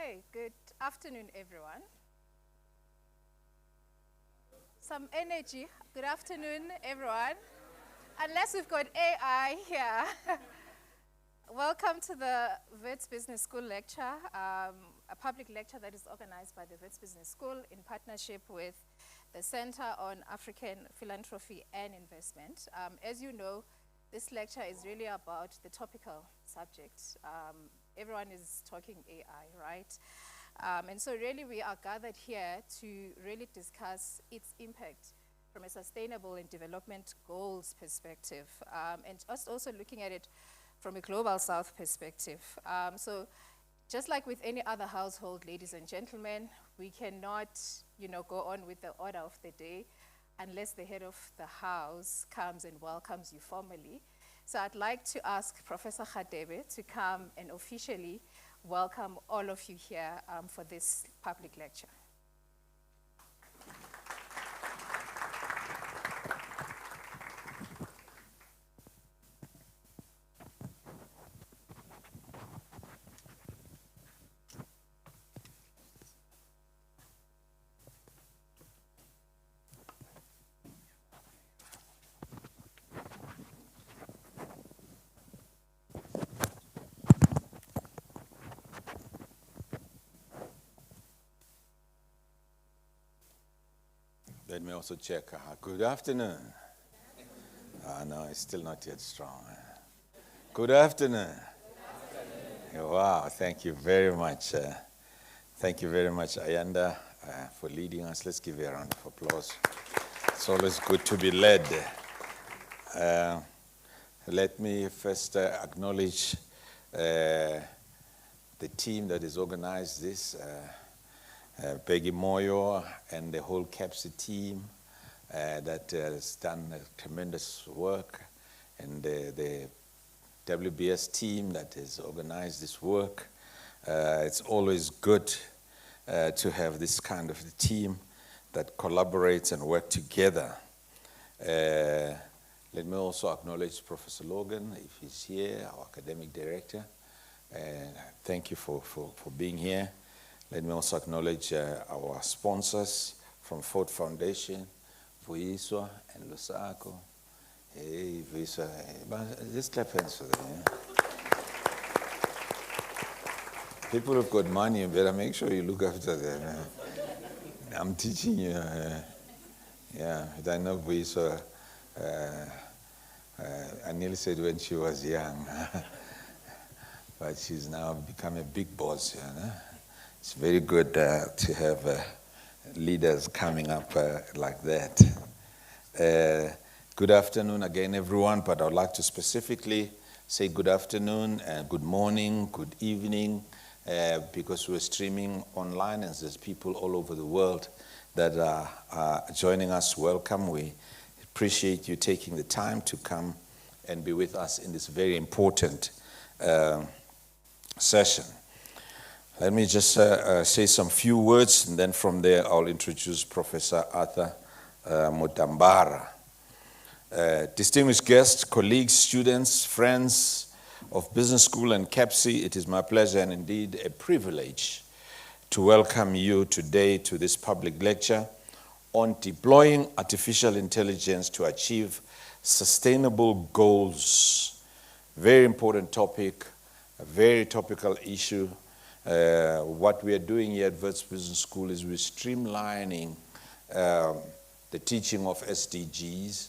Okay, good afternoon, everyone. Some energy. Good afternoon, everyone. Unless we've got AI here. Welcome to the Wits Business School lecture, a public lecture that is organized by the Wits Business School in partnership with the Center on African Philanthropy and Investment. As you know, this lecture is really about the topical subject. Everyone is talking AI, right? And so really we are gathered here to really discuss its impact from a sustainable and development goals perspective, and just also looking at it from a global south perspective. So just like with any other household, ladies and gentlemen, we cannot, go on with the order of the day unless the head of the house comes and welcomes you formally. So I'd like to ask Professor Radebe to come and officially welcome all of you here for this public lecture. Let me also check. Good afternoon. No, it's still not yet strong. Good afternoon. Wow, thank you very much. Thank you very much, Ayanda, for leading us. Let's give you a round of applause. It's always good to be led. Let me first acknowledge the team that has organized this. Peggy Moyo and the whole CAPSI team that has done tremendous work, and the WBS team that has organized this work. It's always good to have this kind of team that collaborates and work together. Let me also acknowledge Professor Logan, if he's here, our academic director. Thank you for being here. Let me also acknowledge our sponsors from Ford Foundation, Vuiswa and Lusako. Hey, Vuiswa, just clap hands for them. People who've got money, you better make sure you look after them. I'm teaching you. I know Vuiswa, I nearly said when she was young, but she's now become a big boss, It's very good to have leaders coming up like that. Good afternoon again, everyone, but I would like to specifically say good afternoon, good morning, good evening, because we're streaming online and there's people all over the world that are joining us. Welcome. We appreciate you taking the time to come and be with us in this very important session. Let me just say some few words, and then from there I'll introduce Professor Arthur Mutambara. Distinguished guests, colleagues, students, friends of Business School and CAPSI, it is my pleasure and indeed a privilege to welcome you today to this public lecture on deploying artificial intelligence to achieve sustainable goals. Very important topic, a very topical issue. What we are doing here at Wits Business School is we're streamlining the teaching of SDGs,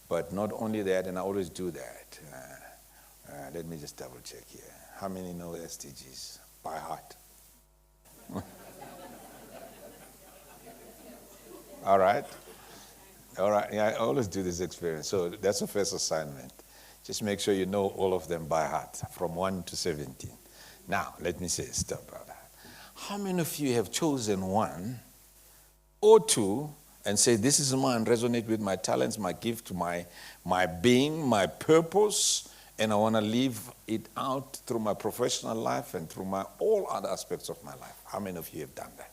but not only that, and I always do that. Let me just double check here. How many know SDGs by heart? All right. Yeah, I always do this experience. So that's the first assignment. Just make sure you know all of them by heart, from 1 to 17. Now, let me say stop about that. How many of you have chosen one or two and say, this is mine, resonate with my talents, my gift, my being, my purpose, and I want to live it out through my professional life and through my all other aspects of my life? How many of you have done that?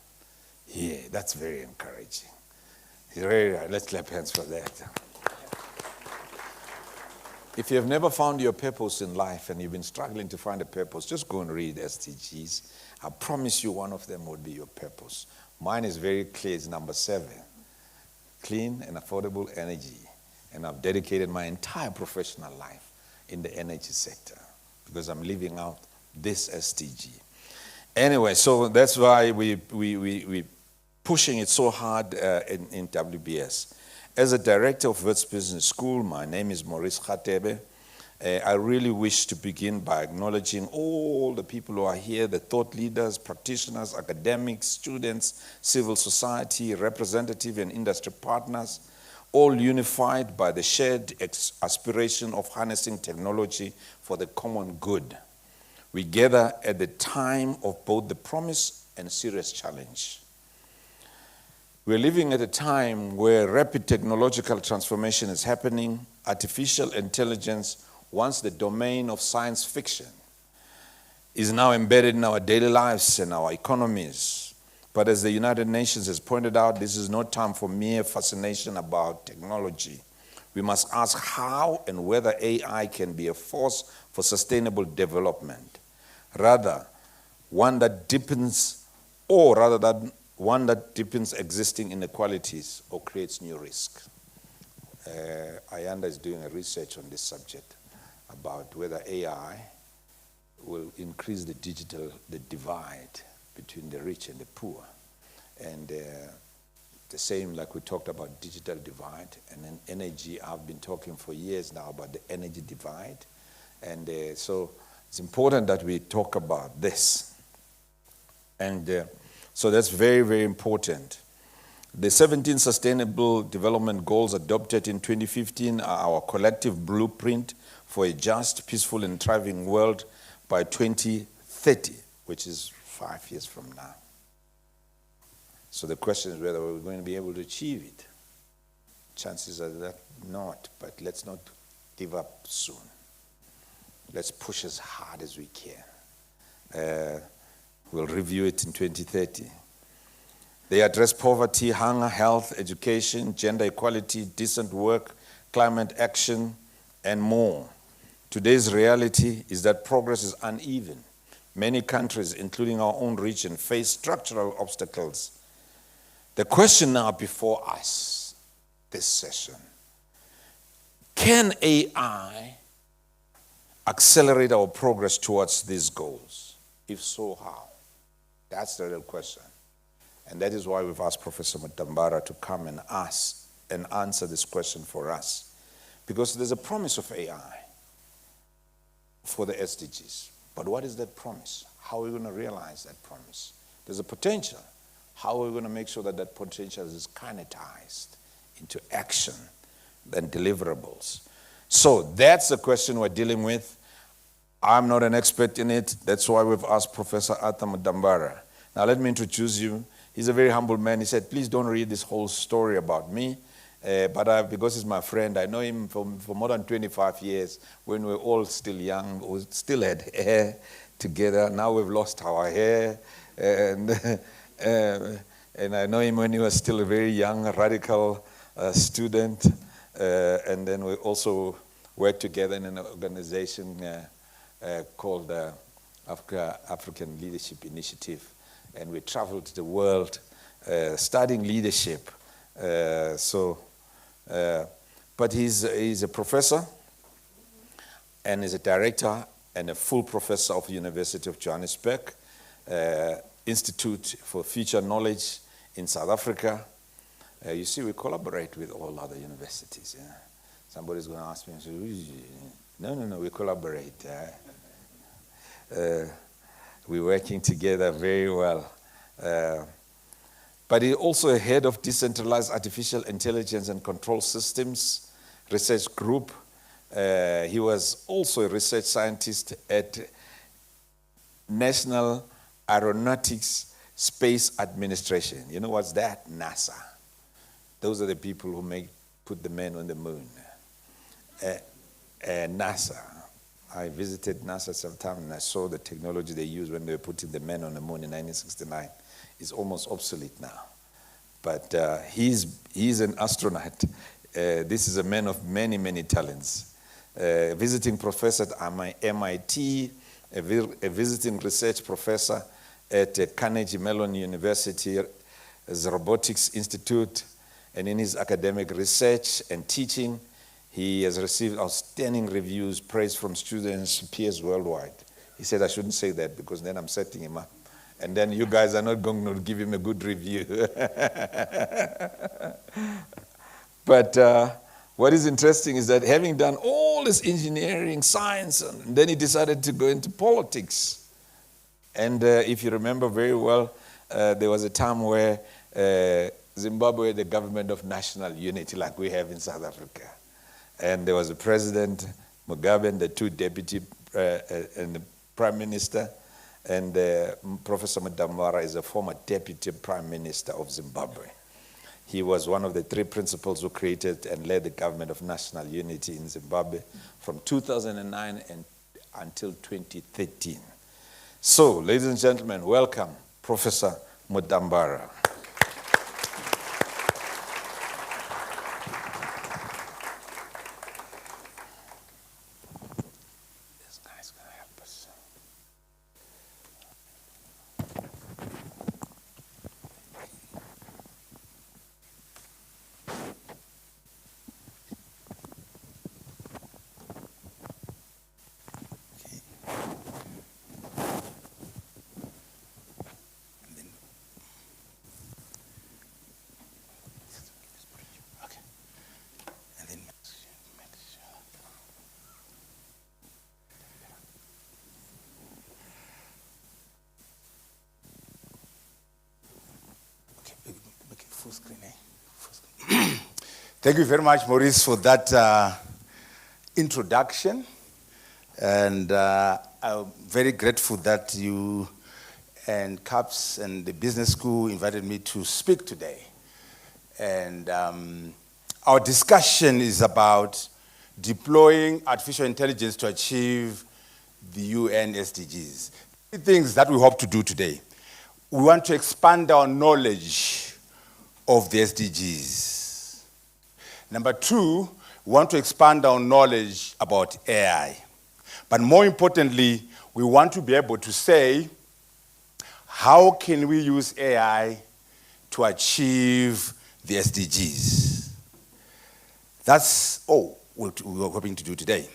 Yeah, that's very encouraging. Very right. Let's clap hands for that. If you have never found your purpose in life and you've been struggling to find a purpose, just go and read SDGs. I promise you one of them would be your purpose. Mine is very clear, it's number 7. Clean and affordable energy. And I've dedicated my entire professional life in the energy sector because I'm living out this SDG. Anyway, so that's why we pushing it so hard in WBS. As a director of Wits Business School, my name is Maurice Khatebe. I really wish to begin by acknowledging all the people who are here, the thought leaders, practitioners, academics, students, civil society, representative and industry partners, all unified by the shared aspiration of harnessing technology for the common good. We gather at the time of both the promise and serious challenge. We're living at a time where rapid technological transformation is happening. Artificial intelligence, once the domain of science fiction, is now embedded in our daily lives and our economies. But as the United Nations has pointed out, this is no time for mere fascination about technology. We must ask how and whether AI can be a force for sustainable development. Rather, one that deepens existing inequalities or creates new risk. Ayanda is doing a research on this subject about whether AI will increase the divide between the rich and the poor. And the same like we talked about digital divide and then energy. I've been talking for years now about the energy divide. And so it's important that we talk about this. And so that's very, very important. The 17 Sustainable Development Goals adopted in 2015 are our collective blueprint for a just, peaceful, and thriving world by 2030, which is 5 years from now. So the question is whether we're going to be able to achieve it. Chances are that not, but let's not give up soon. Let's push as hard as we can. We'll review it in 2030. They address poverty, hunger, health, education, gender equality, decent work, climate action, and more. Today's reality is that progress is uneven. Many countries, including our own region, face structural obstacles. The question now before us, this session, can AI accelerate our progress towards these goals? If so, how? That's the real question. And that is why we've asked Professor Mutambara to come and ask and answer this question for us. Because there's a promise of AI for the SDGs. But what is that promise? How are we going to realize that promise? There's a potential. How are we going to make sure that that potential is kinetized into action and deliverables? So that's the question we're dealing with. I'm not an expert in it. That's why we've asked Professor Arthur Mutambara. Now let me introduce you. He's a very humble man. He said, please don't read this whole story about me. But because he's my friend, I know him for more than 25 years when we were all still young. We still had hair together. Now we've lost our hair. And I know him when he was still a very young, radical student. And then we also worked together in an organization called African Leadership Initiative. And we traveled the world studying leadership. But he's a professor and he's a director and a full professor of the University of Johannesburg, Institute for Future Knowledge in South Africa. You see, we collaborate with all other universities. Yeah? Somebody's going to ask me, no, we collaborate. We're working together very well. But he's also a head of Decentralized Artificial Intelligence and Control Systems Research Group. He was also a research scientist at National Aeronautics Space Administration. You know what's that? NASA. Those are the people who put the men on the moon. NASA. I visited NASA sometime and I saw the technology they used when they were putting the men on the moon in 1969. It's almost obsolete now. But he's an astronaut. This is a man of many, many talents. a visiting professor at MIT, a visiting research professor at Carnegie Mellon University's Robotics Institute, and in his academic research and teaching, he has received outstanding reviews, praise from students, peers worldwide. He said I shouldn't say that because then I'm setting him up. And then you guys are not going to give him a good review. But what is interesting is that having done all this engineering, science, and then he decided to go into politics. And if you remember very well, there was a time where Zimbabwe had the government of national unity like we have in South Africa. And there was a president, Mugabe, and the two deputy and the prime minister. And Professor Mutambara is a former deputy prime minister of Zimbabwe. He was one of the three principals who created and led the government of national unity in Zimbabwe from 2009 until 2013. So, ladies and gentlemen, welcome, Professor Mutambara. Thank you very much, Maurice, for that introduction. And I'm very grateful that you and CAPS and the business school invited me to speak today. And our discussion is about deploying artificial intelligence to achieve the UN SDGs. Three things that we hope to do today. We want to expand our knowledge of the SDGs. Number two, we want to expand our knowledge about AI. But more importantly, we want to be able to say, how can we use AI to achieve the SDGs? That's all we're hoping to do today.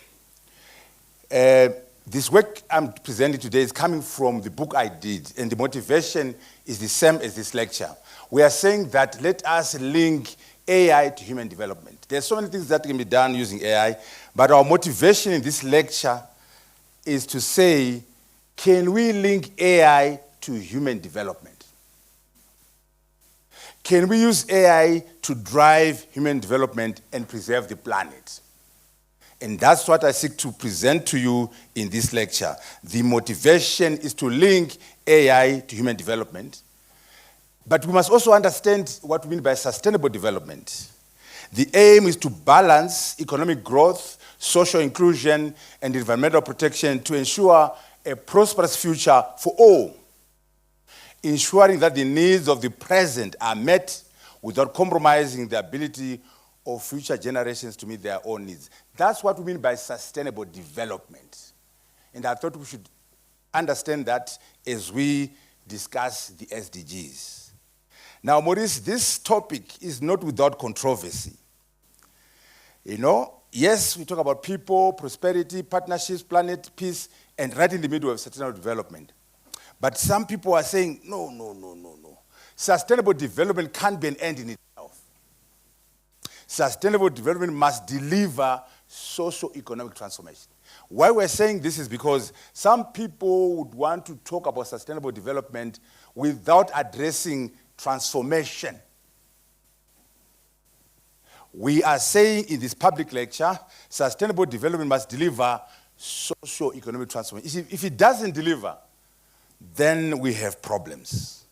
This work I'm presenting today is coming from the book I did, and the motivation is the same as this lecture. We are saying that let us link AI to human development. There's so many things that can be done using AI, but our motivation in this lecture is to say, can we link AI to human development? Can we use AI to drive human development and preserve the planet? And that's what I seek to present to you in this lecture. The motivation is to link AI to human development. But we must also understand what we mean by sustainable development. The aim is to balance economic growth, social inclusion, and environmental protection to ensure a prosperous future for all, ensuring that the needs of the present are met without compromising the ability of future generations to meet their own needs. That's what we mean by sustainable development. And I thought we should understand that as we discuss the SDGs. Now, Maurice, this topic is not without controversy. You know, yes, we talk about people, prosperity, partnerships, planet, peace, and right in the middle of sustainable development. But some people are saying, no. Sustainable development can't be an end in itself. Sustainable development must deliver socio-economic transformation. Why we're saying this is because some people would want to talk about sustainable development without addressing transformation. We are saying in this public lecture, sustainable development must deliver socio-economic transformation. If it doesn't deliver, then we have problems.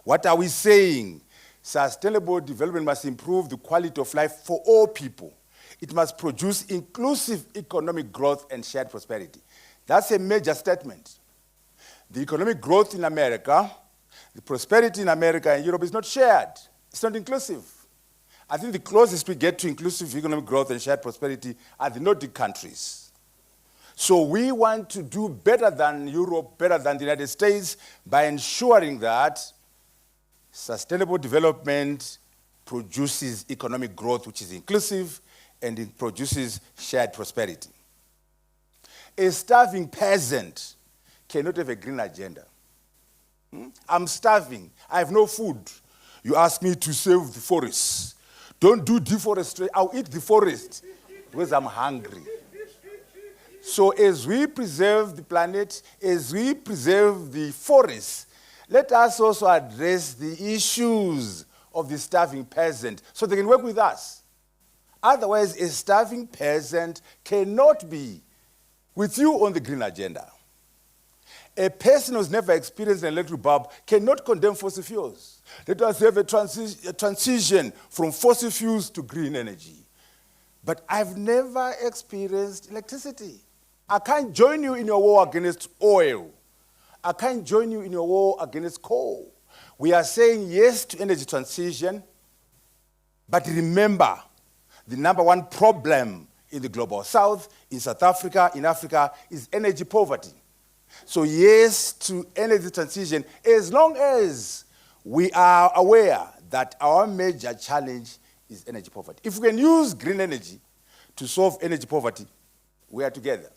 What are we saying? Sustainable development must improve the quality of life for all people. It must produce inclusive economic growth and shared prosperity. That's a major statement. The economic growth in America, the prosperity in America and Europe is not shared. It's not inclusive. I think the closest we get to inclusive economic growth and shared prosperity are the Nordic countries. So we want to do better than Europe, better than the United States, by ensuring that sustainable development produces economic growth which is inclusive and it produces shared prosperity. A starving peasant cannot have a green agenda. I'm starving. I have no food. You ask me to save the forests. Don't do deforestation. I'll eat the forest because I'm hungry. So as we preserve the planet, as we preserve the forests, let us also address the issues of the starving peasant so they can work with us. Otherwise, a starving peasant cannot be with you on the green agenda. A person who's never experienced an electric bulb cannot condemn fossil fuels. Let us have a transition from fossil fuels to green energy. But I've never experienced electricity. I can't join you in your war against oil. I can't join you in your war against coal. We are saying yes to energy transition, but remember, the number one problem in the global south, in South Africa, in Africa, is energy poverty. So yes to energy transition, as long as we are aware that our major challenge is energy poverty. If we can use green energy to solve energy poverty, we are together.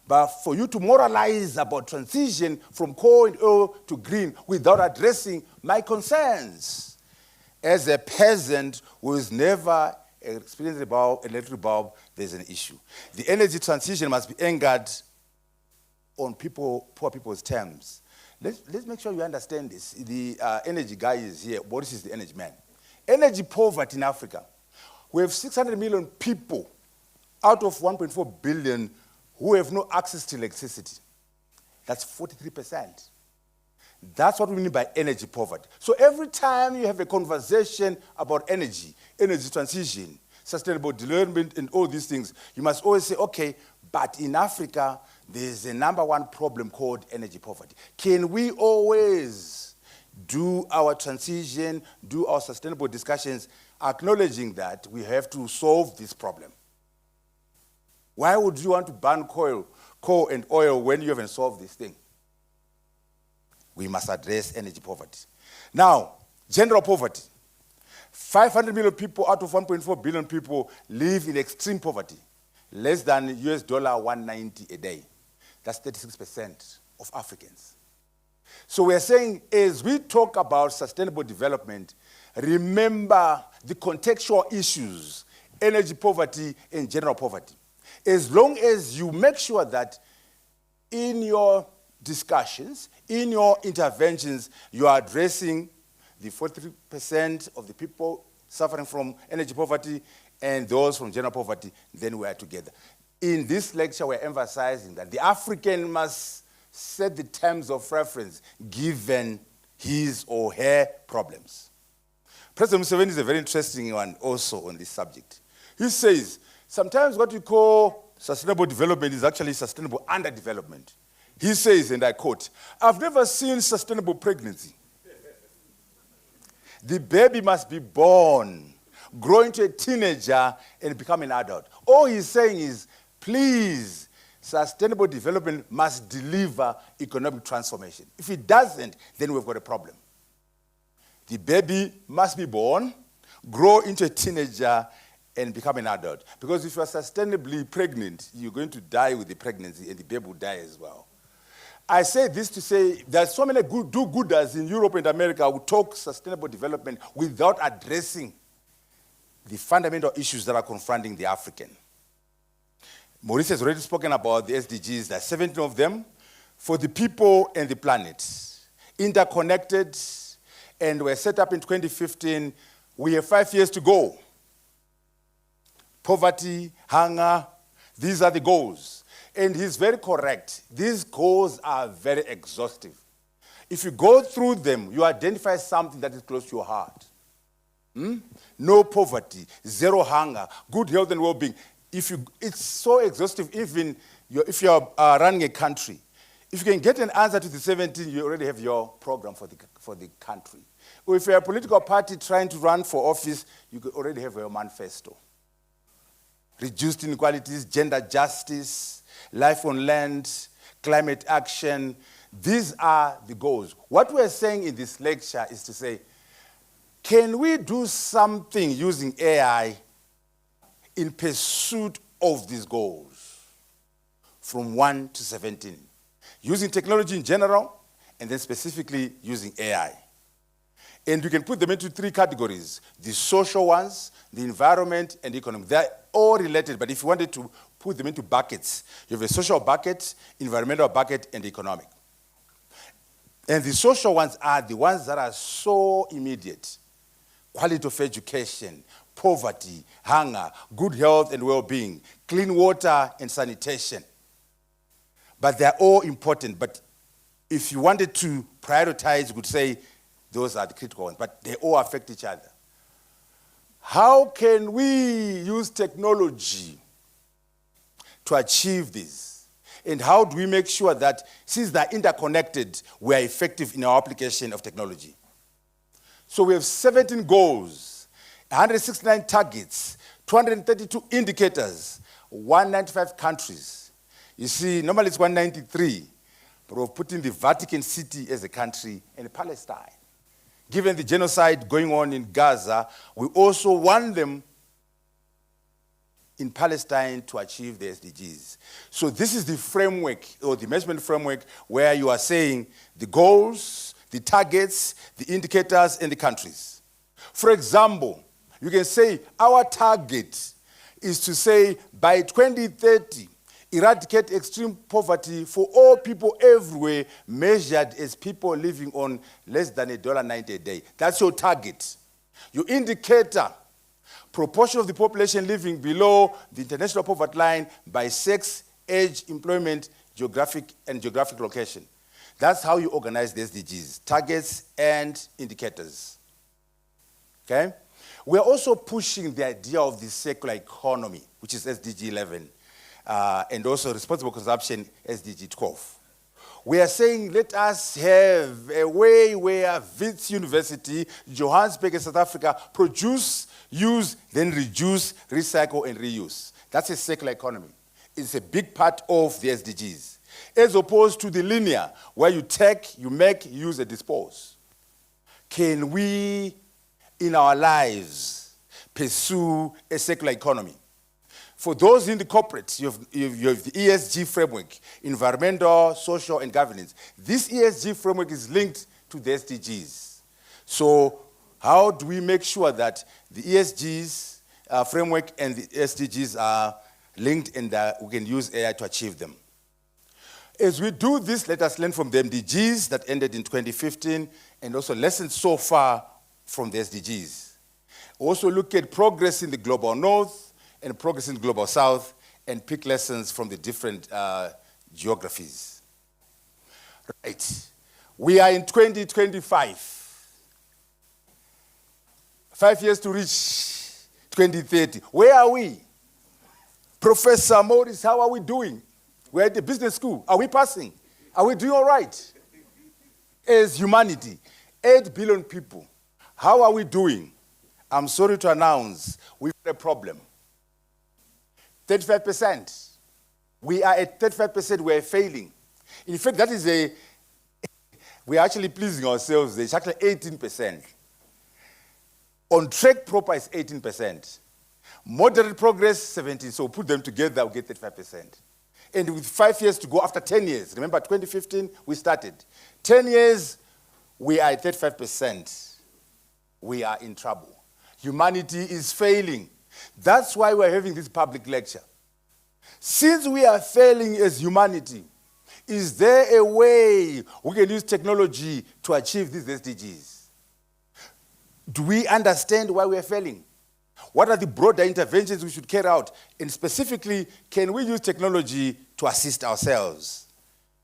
But for you to moralize about transition from coal and oil to green without addressing my concerns, as a peasant who has never experienced an electric bulb, there's an issue. The energy transition must be anchored on poor people's terms. Let's make sure you understand this. The energy guy is here. Boris is the energy man. Energy poverty in Africa. We have 600 million people out of 1.4 billion who have no access to electricity. That's 43%. That's what we mean by energy poverty. So every time you have a conversation about energy transition, sustainable development, and all these things, you must always say, okay, but in Africa, there's a number one problem called energy poverty. Can we always do our transition, do our sustainable discussions, acknowledging that we have to solve this problem? Why would you want to ban coal and oil when you haven't solved this thing? We must address energy poverty. Now, general poverty. 500 million people out of 1.4 billion people live in extreme poverty, less than US $190 a day. That's 36% of Africans. So we're saying, as we talk about sustainable development, remember the contextual issues, energy poverty and general poverty. As long as you make sure that in your discussions, in your interventions, you are addressing the 43% of the people suffering from energy poverty and those from general poverty, then we are together. In this lecture, we're emphasizing that the African must set the terms of reference given his or her problems. President Museveni is a very interesting one also on this subject. He says, sometimes what you call sustainable development is actually sustainable underdevelopment. He says, and I quote, "I've never seen sustainable pregnancy. The baby must be born, grow into a teenager, and become an adult." All he's saying is, please, sustainable development must deliver economic transformation. If it doesn't, then we've got a problem. The baby must be born, grow into a teenager, and become an adult. Because if you are sustainably pregnant, you're going to die with the pregnancy, and the baby will die as well. I say this to say there's so many do-gooders in Europe and America who talk sustainable development without addressing the fundamental issues that are confronting the African. Maurice has already spoken about the SDGs. There are 17 of them for the people and the planet. Interconnected, and were set up in 2015. We have 5 years to go. Poverty, hunger, these are the goals. And he's very correct. These goals are very exhaustive. If you go through them, you identify something that is close to your heart. No poverty, zero hunger, good health and well-being. It's so exhaustive, even if you're running a country. If you can get an answer to the 17, you already have your program for the country. Or if you're a political party trying to run for office, you could already have your manifesto. Reduced inequalities, gender justice, life on land, climate action. These are the goals. What we're saying in this lecture is to say, can we do something using AI in pursuit of these goals from 1 to 17? Using technology in general, and then specifically using AI. And you can put them into 3 categories: the social ones, the environment, and the economic. They're all related, but if you wanted to put them into buckets, you have a social bucket, environmental bucket, and economic. And the social ones are the ones that are so immediate: quality of education, poverty, hunger, good health and well-being, clean water and sanitation. But they're all important. But if you wanted to prioritize, you could say those are the critical ones, but they all affect each other. How can we use technology to achieve this? And how do we make sure that, since they're interconnected, we are effective in our application of technology? So we have 17 goals, 169 targets, 232 indicators, 195 countries. You see, normally it's 193, but we've put in the Vatican City as a country and Palestine. Given the genocide going on in Gaza, we also want them in Palestine to achieve the SDGs. So this is the framework, or the measurement framework, where you are saying the goals, the targets, the indicators, and the countries. For example, you can say our target is to say by 2030, eradicate extreme poverty for all people everywhere, measured as people living on less than $1.90 a day. That's your target. Your indicator, proportion of the population living below the international poverty line by sex, age, employment, geographic location. That's how you organize the SDGs, targets and indicators. Okay? We're also pushing the idea of the circular economy, which is SDG 11. And also responsible consumption, SDG 12. We are saying let us have a way where Wits University, Johannesburg and South Africa produce, use, then reduce, recycle and reuse. That's a circular economy. It's a big part of the SDGs. As opposed to the linear, where you take, you make, use and dispose. Can we, in our lives, pursue a circular economy? For those in the corporates, you have the ESG framework, environmental, social, and governance. This ESG framework is linked to the SDGs. So how do we make sure that the ESGs framework and the SDGs are linked and that we can use AI to achieve them? As we do this, let us learn from the MDGs that ended in 2015 and also lessons so far from the SDGs. Also look at progress in the global north, and progress in the global south, and pick lessons from the different geographies. Right. We are in 2025. 5 years to reach 2030. Where are we? Professor Morris, how are we doing? We're at the business school. Are we passing? Are we doing all right? As humanity, 8 billion people, how are we doing? I'm sorry to announce, we've got a problem. 35%. We are at 35%, we're failing. In fact, that is we're actually pleasing ourselves. It's actually 18%. On track proper is 18%. Moderate progress, 17%. So put them together, we'll get 35%. And with 5 years to go after 10 years, remember 2015, we started. 10 years, we are at 35%. We are in trouble. Humanity is failing. That's why we're having this public lecture. Since we are failing as humanity, is there a way we can use technology to achieve these SDGs? Do we understand why we are failing? What are the broader interventions we should carry out? And specifically, can we use technology to assist ourselves?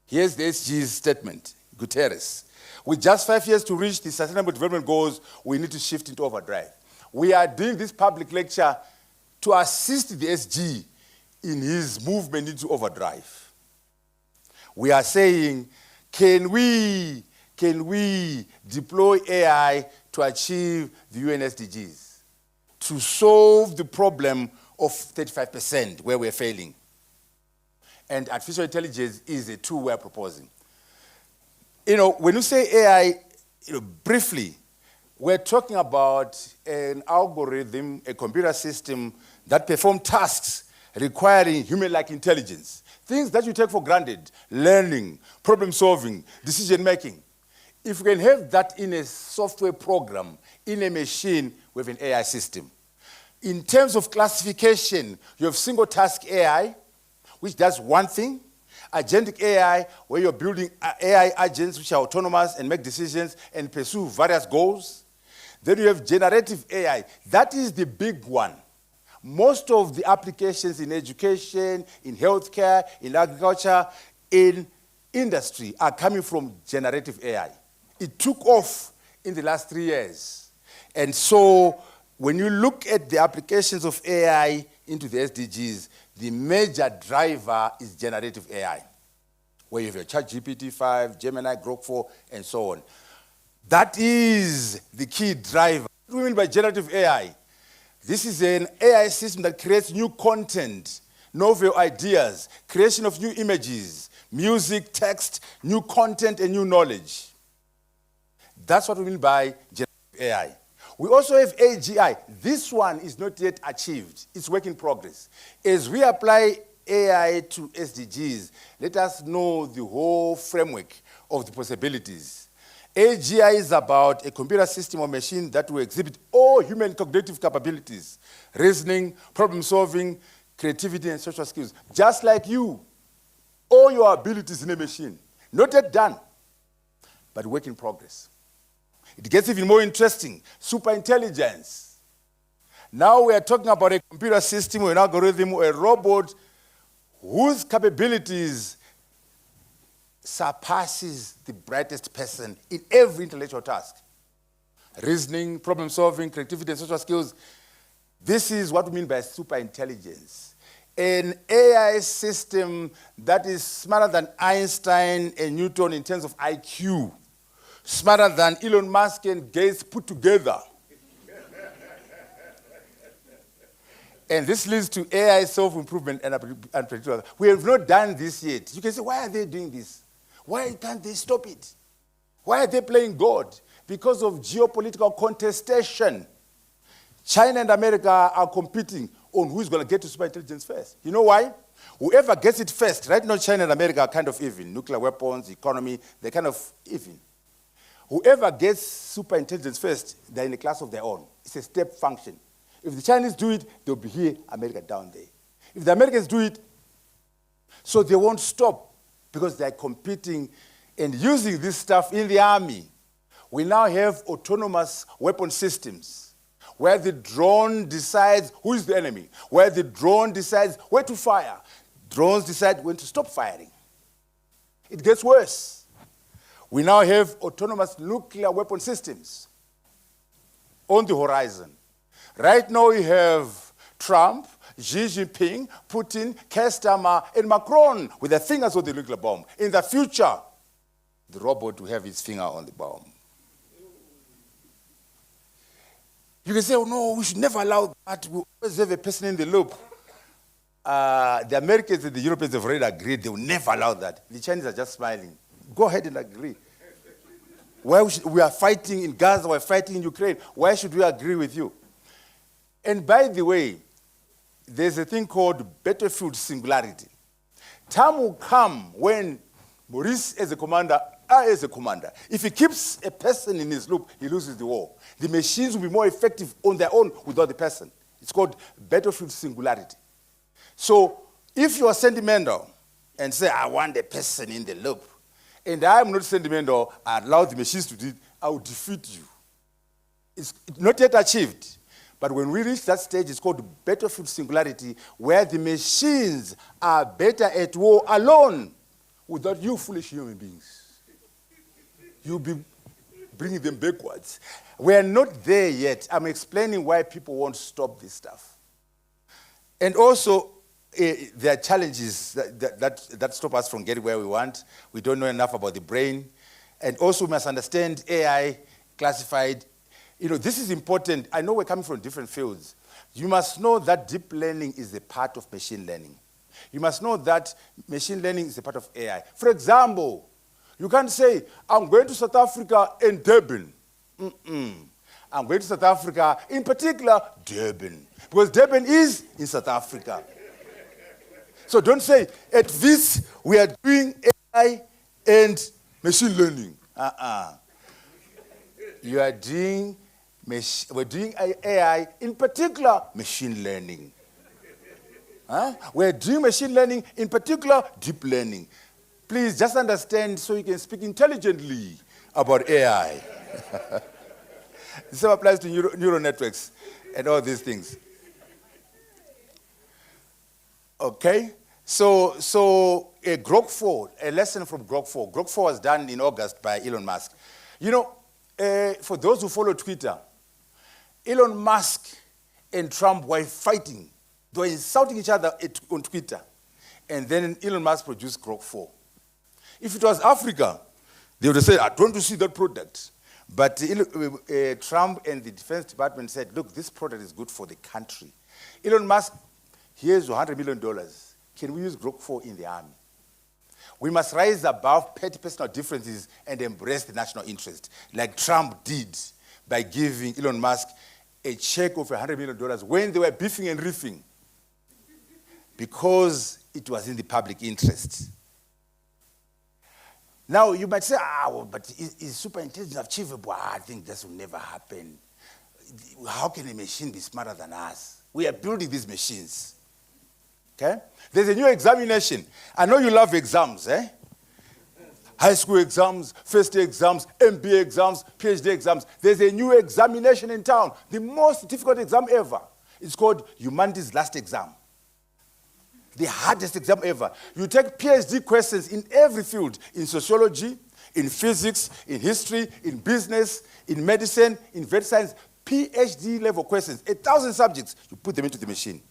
Here's the SDGs statement, Guterres. With just 5 years to reach the Sustainable Development Goals, we need to shift into overdrive. We are doing this public lecture to assist the SG in his movement into overdrive. We are saying, can we deploy AI to achieve the UN SDGs, to solve the problem of 35% where we're failing? And artificial intelligence is a tool we're proposing. When you say AI, briefly, we're talking about an algorithm, a computer system that performs tasks requiring human-like intelligence. Things that you take for granted: learning, problem solving, decision making. If we can have that in a software program, in a machine, with an AI system. In terms of classification, you have single task AI, which does one thing. Agentic AI, where you're building AI agents which are autonomous and make decisions and pursue various goals. Then you have generative AI. That is the big one. Most of the applications in education, in healthcare, in agriculture, in industry are coming from generative AI. It took off in the last 3 years. And so when you look at the applications of AI into the SDGs, the major driver is generative AI, where you have your ChatGPT-5, Gemini, Grok 4, and so on. That is the key driver. What do we mean by generative AI? This is an AI system that creates new content, novel ideas, creation of new images, music, text, new content, and new knowledge. That's what we mean by generative AI. We also have AGI. This one is not yet achieved. It's work in progress. As we apply AI to SDGs, let us know the whole framework of the possibilities. AGI is about a computer system or machine that will exhibit all human cognitive capabilities: reasoning, problem solving, creativity, and social skills. Just like you, all your abilities in a machine. Not yet done, but work in progress. It gets even more interesting: superintelligence. Now we are talking about a computer system or an algorithm or a robot whose capabilities surpasses the brightest person in every intellectual task. Reasoning, problem solving, creativity, and social skills. This is what we mean by superintelligence. An AI system that is smarter than Einstein and Newton in terms of IQ. Smarter than Elon Musk and Gates put together. And this leads to AI self-improvement and predictability. We have not done this yet. You can say, why are they doing this? Why can't they stop it? Why are they playing God? Because of geopolitical contestation. China and America are competing on who's going to get to superintelligence first. You know why? Whoever gets it first, right now China and America are kind of even. Nuclear weapons, economy, they're kind of even. Whoever gets superintelligence first, they're in a class of their own. It's a step function. If the Chinese do it, they'll be here, America down there. If the Americans do it, so they won't stop because they're competing and using this stuff in the army. We now have autonomous weapon systems where the drone decides who is the enemy, where the drone decides where to fire. Drones decide when to stop firing. It gets worse. We now have autonomous nuclear weapon systems on the horizon. Right now we have Trump, Xi Jinping, Putin, Kestama, and Macron with their fingers on the nuclear bomb. In the future, the robot will have its finger on the bomb. You can say, oh no, we should never allow that. We always have a person in the loop. The Americans and the Europeans have already agreed they will never allow that. The Chinese are just smiling. Go ahead and agree. We are fighting in Gaza, we're fighting in Ukraine. Why should we agree with you? And by the way, there's a thing called battlefield singularity. Time will come when Maurice as a commander, I as a commander, if he keeps a person in his loop, he loses the war. The machines will be more effective on their own without the person. It's called battlefield singularity. So if you are sentimental and say, I want a person in the loop, and I'm not sentimental, I allow the machines to do it, I will defeat you. It's not yet achieved. But when we reach that stage, it's called battlefield singularity, where the machines are better at war alone without you foolish human beings. You'll be bringing them backwards. We're not there yet. I'm explaining why people won't stop this stuff. And also, there are challenges that stop us from getting where we want. We don't know enough about the brain. And also we must understand AI classified. This is important. I know we're coming from different fields. You must know that deep learning is a part of machine learning. You must know that machine learning is a part of AI. For example, you can't say, I'm going to South Africa in Durban. I'm going to South Africa, in particular, Durban. Because Durban is in South Africa. So don't say, at this, we are doing AI and machine learning. You are doing, we're doing AI, in particular, machine learning. We're doing machine learning, in particular, deep learning. Please just understand so you can speak intelligently about AI. This applies to neural networks and all these things. Okay? So Grok 4, a lesson from Grok 4. Grok 4 was done in August by Elon Musk. For those who follow Twitter, Elon Musk and Trump were fighting. They were insulting each other on Twitter. And then Elon Musk produced Grok 4. If it was Africa, they would have said, I don't want to see that product. But Trump and the Defense Department said, look, this product is good for the country. Elon Musk, here's $100 million. Can we use Grok 4 in the army? We must rise above petty personal differences and embrace the national interest, like Trump did by giving Elon Musk a check of $100 million when they were beefing and riffing, because it was in the public interest. Now, you might say, but is superintelligence achievable? I think this will never happen. How can a machine be smarter than us? We are building these machines. Okay? There's a new examination. I know you love exams, eh? High school exams, first year exams, MBA exams, PhD exams. There's a new examination in town. The most difficult exam ever. It's called Humanities Last Exam. The hardest exam ever. You take PhD questions in every field, in sociology, in physics, in history, in business, in medicine, in vet science, PhD level questions, 1,000 subjects, you put them into the machine.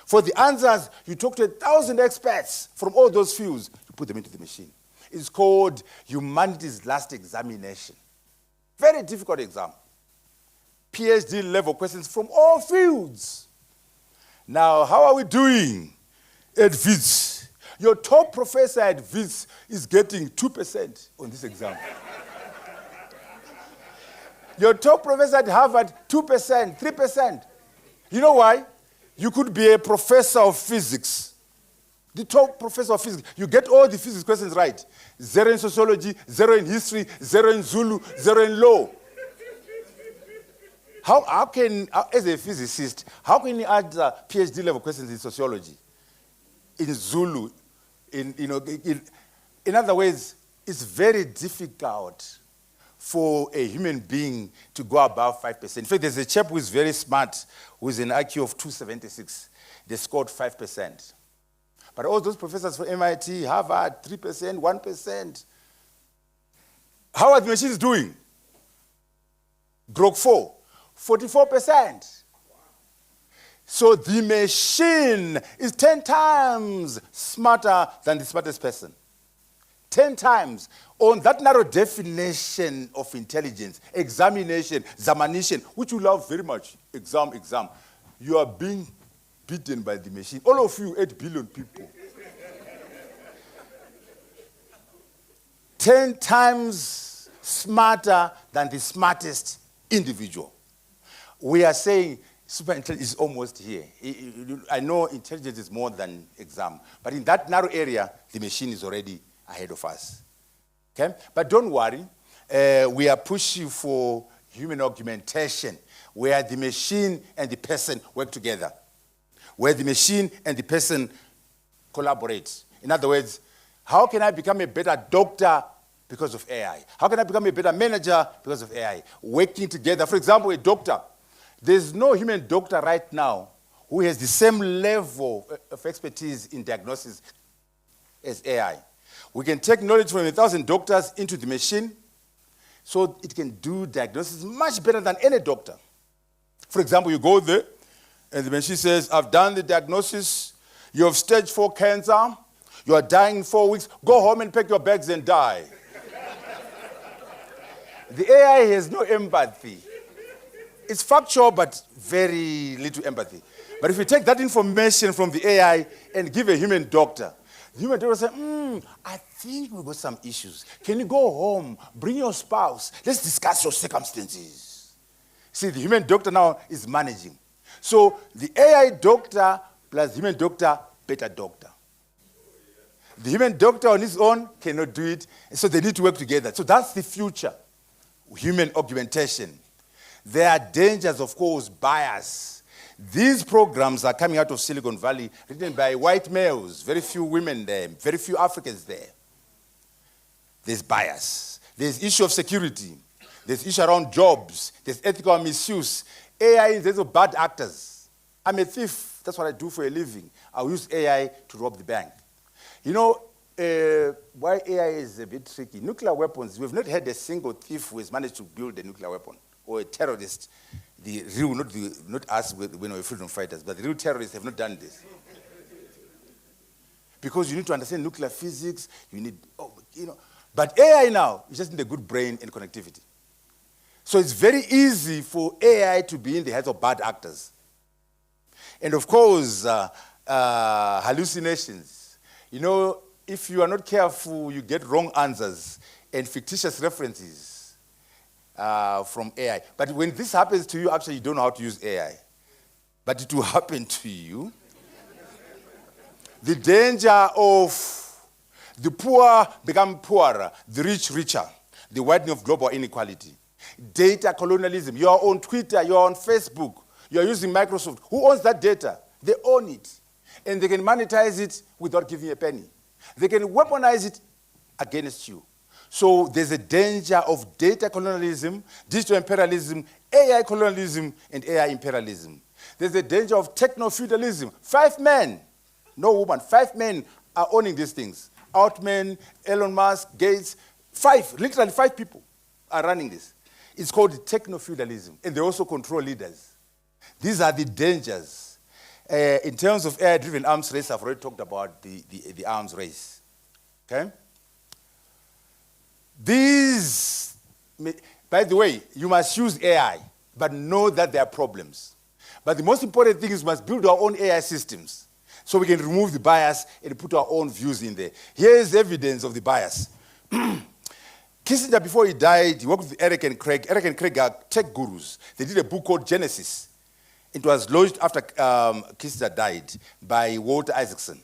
For the answers, you talk to 1,000 experts from all those fields, you put them into the machine. It's called Humanities Last Examination. Very difficult exam. PhD level questions from all fields. Now, how are we doing at Wits? Your top professor at Wits is getting 2% on this exam. Your top professor at Harvard, 2%, 3%. You know why? You could be a professor of physics. The top professor of physics. You get all the physics questions right. 0 in sociology, 0 in history, 0 in Zulu, 0 in law. How can, as a physicist, how can you answer PhD level questions in sociology, in Zulu, in other words, it's very difficult for a human being to go above 5%. In fact, there's a chap who is very smart, who is an IQ of 276. They scored 5%. But all those professors from MIT, Harvard, 3%, 1%. How are the machines doing? Grok 4, 44%. So the machine is 10 times smarter than the smartest person. 10 times. On that narrow definition of intelligence, examination, examination, which you love very much, exam, you are being beaten by the machine. All of you, 8 billion people. 10 times smarter than the smartest individual. We are saying superintelligence is almost here. I know intelligence is more than exam, but in that narrow area, the machine is already ahead of us. Okay? But don't worry, we are pushing for human augmentation, where the machine and the person work together, where the machine and the person collaborate. In other words, how can I become a better doctor because of AI? How can I become a better manager because of AI? Working together. For example, a doctor. There's no human doctor right now who has the same level of expertise in diagnosis as AI. We can take knowledge from 1,000 doctors into the machine so it can do diagnosis much better than any doctor. For example, you go there and the machine says, I've done the diagnosis, You have stage 4 cancer. You are dying in 4 weeks. Go home and pack your bags and die. The AI has no empathy. It's factual, but very little empathy. But if you take that information from the AI and give a human doctor, the human doctor will say, I think we've got some issues. Can you go home, bring your spouse, let's discuss your circumstances. See, the human doctor now is managing. So the AI doctor plus human doctor, better doctor. The human doctor on his own cannot do it, so they need to work together. So that's the future, human augmentation. There are dangers, of course, bias. These programs are coming out of Silicon Valley, written by white males, very few women there, very few Africans there. There's bias. There's issue of security. There's issue around jobs. There's ethical misuse. AI is there's bad actors. I'm a thief. That's what I do for a living. I'll use AI to rob the bank. You know, why AI is a bit tricky. Nuclear weapons, we've not had a single thief who has managed to build a nuclear weapon, or a terrorist. The real, not us when we're freedom fighters, but the real terrorists have not done this. Because you need to understand nuclear physics, you need, But AI now, you just need a good brain and connectivity. So it's very easy for AI to be in the hands of bad actors. And of course, hallucinations. You know, if you are not careful, you get wrong answers and fictitious references from AI. But when this happens to you, actually, you don't know how to use AI. But it will happen to you. The danger of the poor become poorer, the rich richer, the widening of global inequality. Data colonialism. You are on Twitter, you are on Facebook, you are using Microsoft. Who owns that data? They own it. And they can monetize it without giving a penny. They can weaponize it against you. So there's a danger of data colonialism, digital imperialism, AI colonialism, and AI imperialism. There's a danger of techno-feudalism. 5 men, no woman, 5 men are owning these things. Altman, Elon Musk, Gates, 5, literally 5 people are running this. It's called techno-feudalism, and they also control leaders. These are the dangers. In terms of AI-driven arms race, I've already talked about the arms race. Okay? These, by the way, you must use AI, but know that there are problems. But the most important thing is we must build our own AI systems so we can remove the bias and put our own views in there. Here is evidence of the bias. Kissinger, before he died, he worked with Eric and Craig. Eric and Craig are tech gurus. They did a book called Genesis. It was launched after Kissinger died by Walter Isaacson.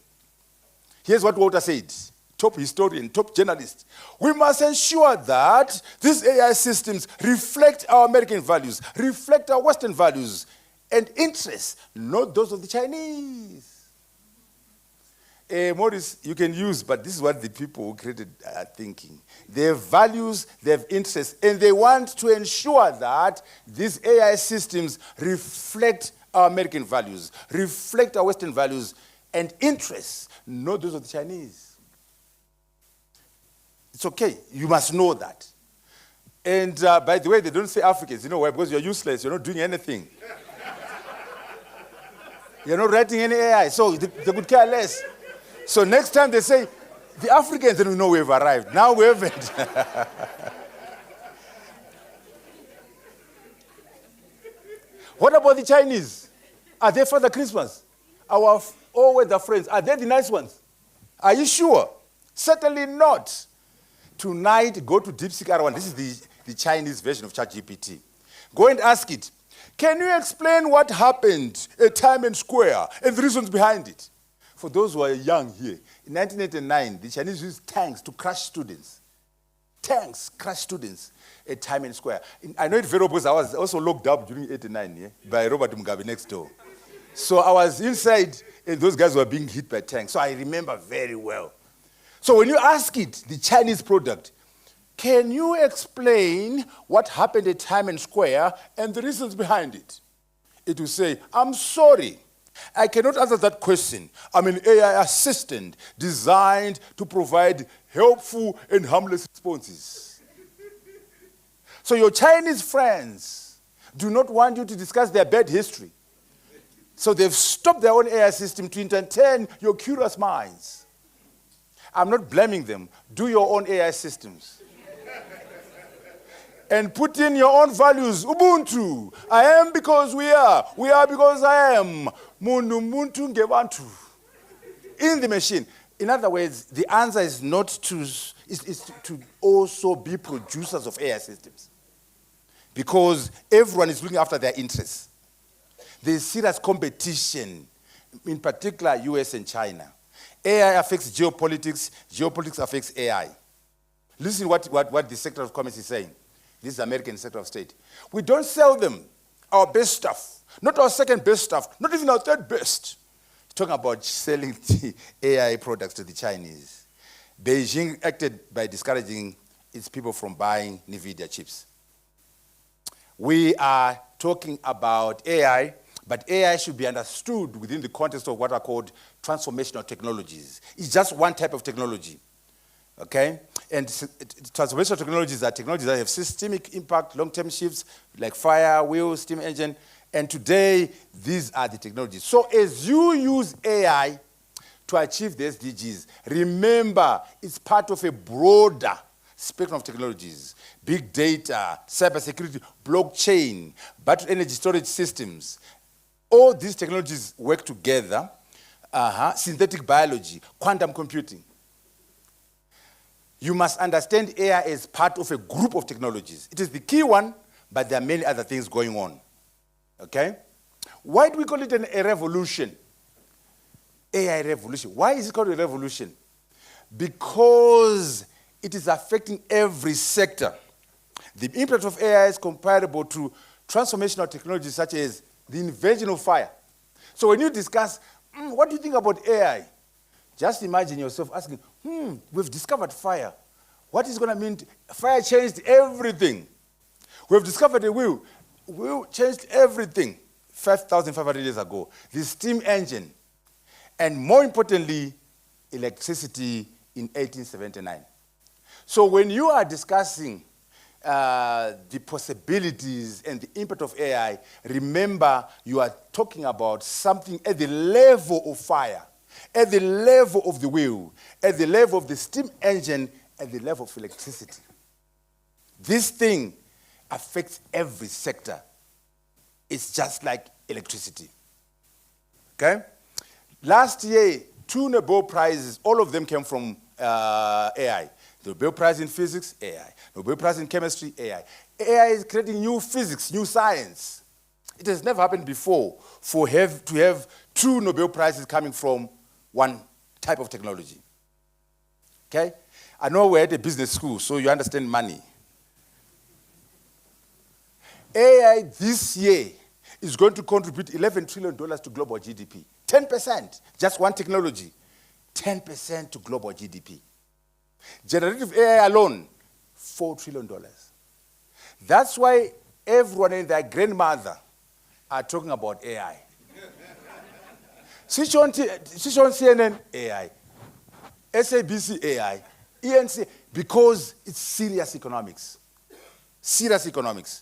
Here's what Walter said, top historian, top journalist. We must ensure that these AI systems reflect our American values, reflect our Western values and interests, not those of the Chinese. Maurice, you can use, but this is what the people who created are thinking. They have values, they have interests, and they want to ensure that these AI systems reflect our American values, reflect our Western values and interests, not those of the Chinese. It's okay. You must know that. And by the way, they don't say Africans. You know why? Because you're useless. You're not doing anything. You're not writing any AI, so they could care less. So next time they say, the Africans, then we know we've arrived. Now we haven't. What about the Chinese? Are they Father Christmas? Our all-weather friends, are they the nice ones? Are you sure? Certainly not. Tonight, go to DeepSeek R1. This is the Chinese version of ChatGPT. Go and ask it. Can you explain what happened at Time and Square and the reasons behind it? For those who are young here, in 1989, the Chinese used tanks to crush students. Tanks crush students at Time and Square. I know it very well because I was also locked up during 1989 by Robert Mugabe next door. So I was inside, and those guys were being hit by tanks. So I remember very well. So when you ask it, the Chinese product, can you explain what happened at Time and Square and the reasons behind it? It will say, I'm sorry, I cannot answer that question. I'm an AI assistant designed to provide helpful and harmless responses. So your Chinese friends do not want you to discuss their bad history. So they've stopped their own AI system to entertain your curious minds. I'm not blaming them. Do your own AI systems. And put in your own values. Ubuntu. I am because we are. We are because I am. Mundu muntu ngebantu. In the machine. In other words, the answer is not to, to also be producers of AI systems. Because everyone is looking after their interests. There's serious competition, in particular US and China. AI affects geopolitics, geopolitics affects AI. Listen what the Secretary of Commerce is saying. This is the American Secretary of State. We don't sell them our best stuff, not our second best stuff, not even our third best. Talking about selling the AI products to the Chinese. Beijing acted by discouraging its people from buying NVIDIA chips. We are talking about AI, but AI should be understood within the context of what are called transformational technologies. It's just one type of technology, okay? And transformational technologies are technologies that have systemic impact, long-term shifts, like fire, wheel, steam engine, and today, these are the technologies. So as you use AI to achieve the SDGs, remember, it's part of a broader spectrum of technologies. Big data, cybersecurity, blockchain, battery energy storage systems. All these technologies work together. Synthetic biology, quantum computing. You must understand AI as part of a group of technologies. It is the key one, but there are many other things going on. Okay? Why do we call it a revolution? AI revolution. Why is it called a revolution? Because it is affecting every sector. The impact of AI is comparable to transformational technologies such as the invention of fire. So when you discuss, what do you think about AI? Just imagine yourself asking, we've discovered fire. What is going to mean? Fire changed everything. We've discovered a wheel. Wheel changed everything 5,500 years ago. The steam engine. And more importantly, electricity in 1879. So when you are discussing the possibilities and the impact of AI, remember you are talking about something at the level of fire, at the level of the wheel, at the level of the steam engine, at the level of electricity. This thing affects every sector. It's just like electricity. Okay? Last year, 2 Nobel Prizes, all of them came from AI. The Nobel Prize in Physics, AI. Nobel Prize in Chemistry, AI. AI is creating new physics, new science. It has never happened before to have 2 Nobel Prizes coming from one type of technology. Okay? I know we're at a business school, so you understand money. AI this year is going to contribute $11 trillion to global GDP. 10%, just one technology. 10% to global GDP. Generative AI alone, $4 trillion. That's why everyone and their grandmother are talking about AI. Switch on CNN, AI. SABC, AI. ENC, because it's serious economics. Serious economics.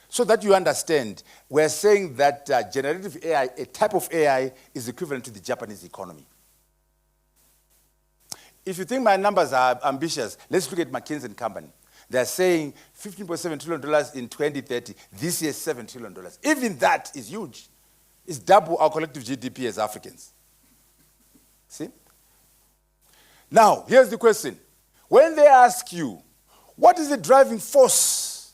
So that you understand, we're saying that generative AI, a type of AI, is equivalent to the Japanese economy. If you think my numbers are ambitious, let's look at McKinsey & Company. They're saying $15.7 trillion in 2030. This year, $7 trillion. Even that is huge. It's double our collective GDP as Africans. See? Now, here's the question. When they ask you, what is the driving force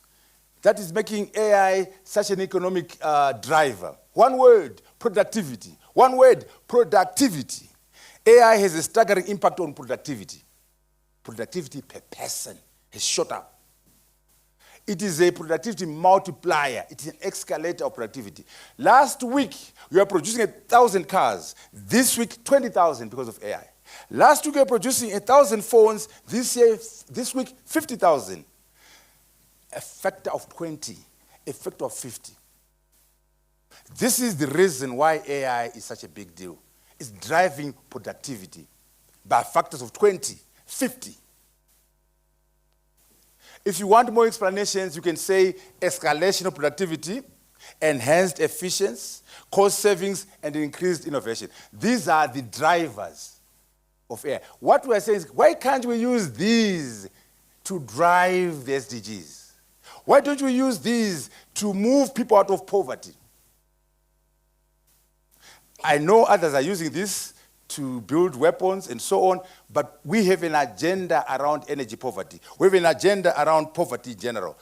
that is making AI such an economic driver? One word, productivity. One word, productivity. AI has a staggering impact on productivity. Productivity per person has shot up. It is a productivity multiplier. It's an escalator of productivity. Last week, we were producing 1,000 cars. This week, 20,000 because of AI. Last week, we were producing 1,000 phones. This week, 50,000. A factor of 20, a factor of 50. This is the reason why AI is such a big deal. It's driving productivity by factors of 20, 50. If you want more explanations, you can say escalation of productivity, enhanced efficiency, cost savings, and increased innovation. These are the drivers of AI. What we are saying is, why can't we use these to drive the SDGs? Why don't we use these to move people out of poverty? I know others are using this to build weapons and so on, but we have an agenda around energy poverty. We have an agenda around poverty in general.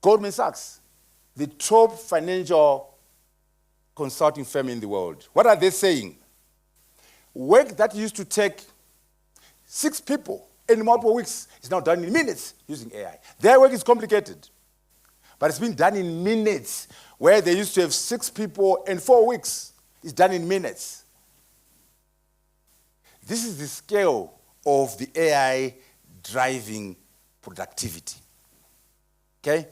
Goldman Sachs, the top financial consulting firm in the world, what are they saying? Work that used to take 6 people in multiple weeks is now done in minutes using AI. Their work is complicated, but it's been done in minutes, where they used to have 6 people in 4 weeks. It's done in minutes. This is the scale of the AI driving productivity. Okay?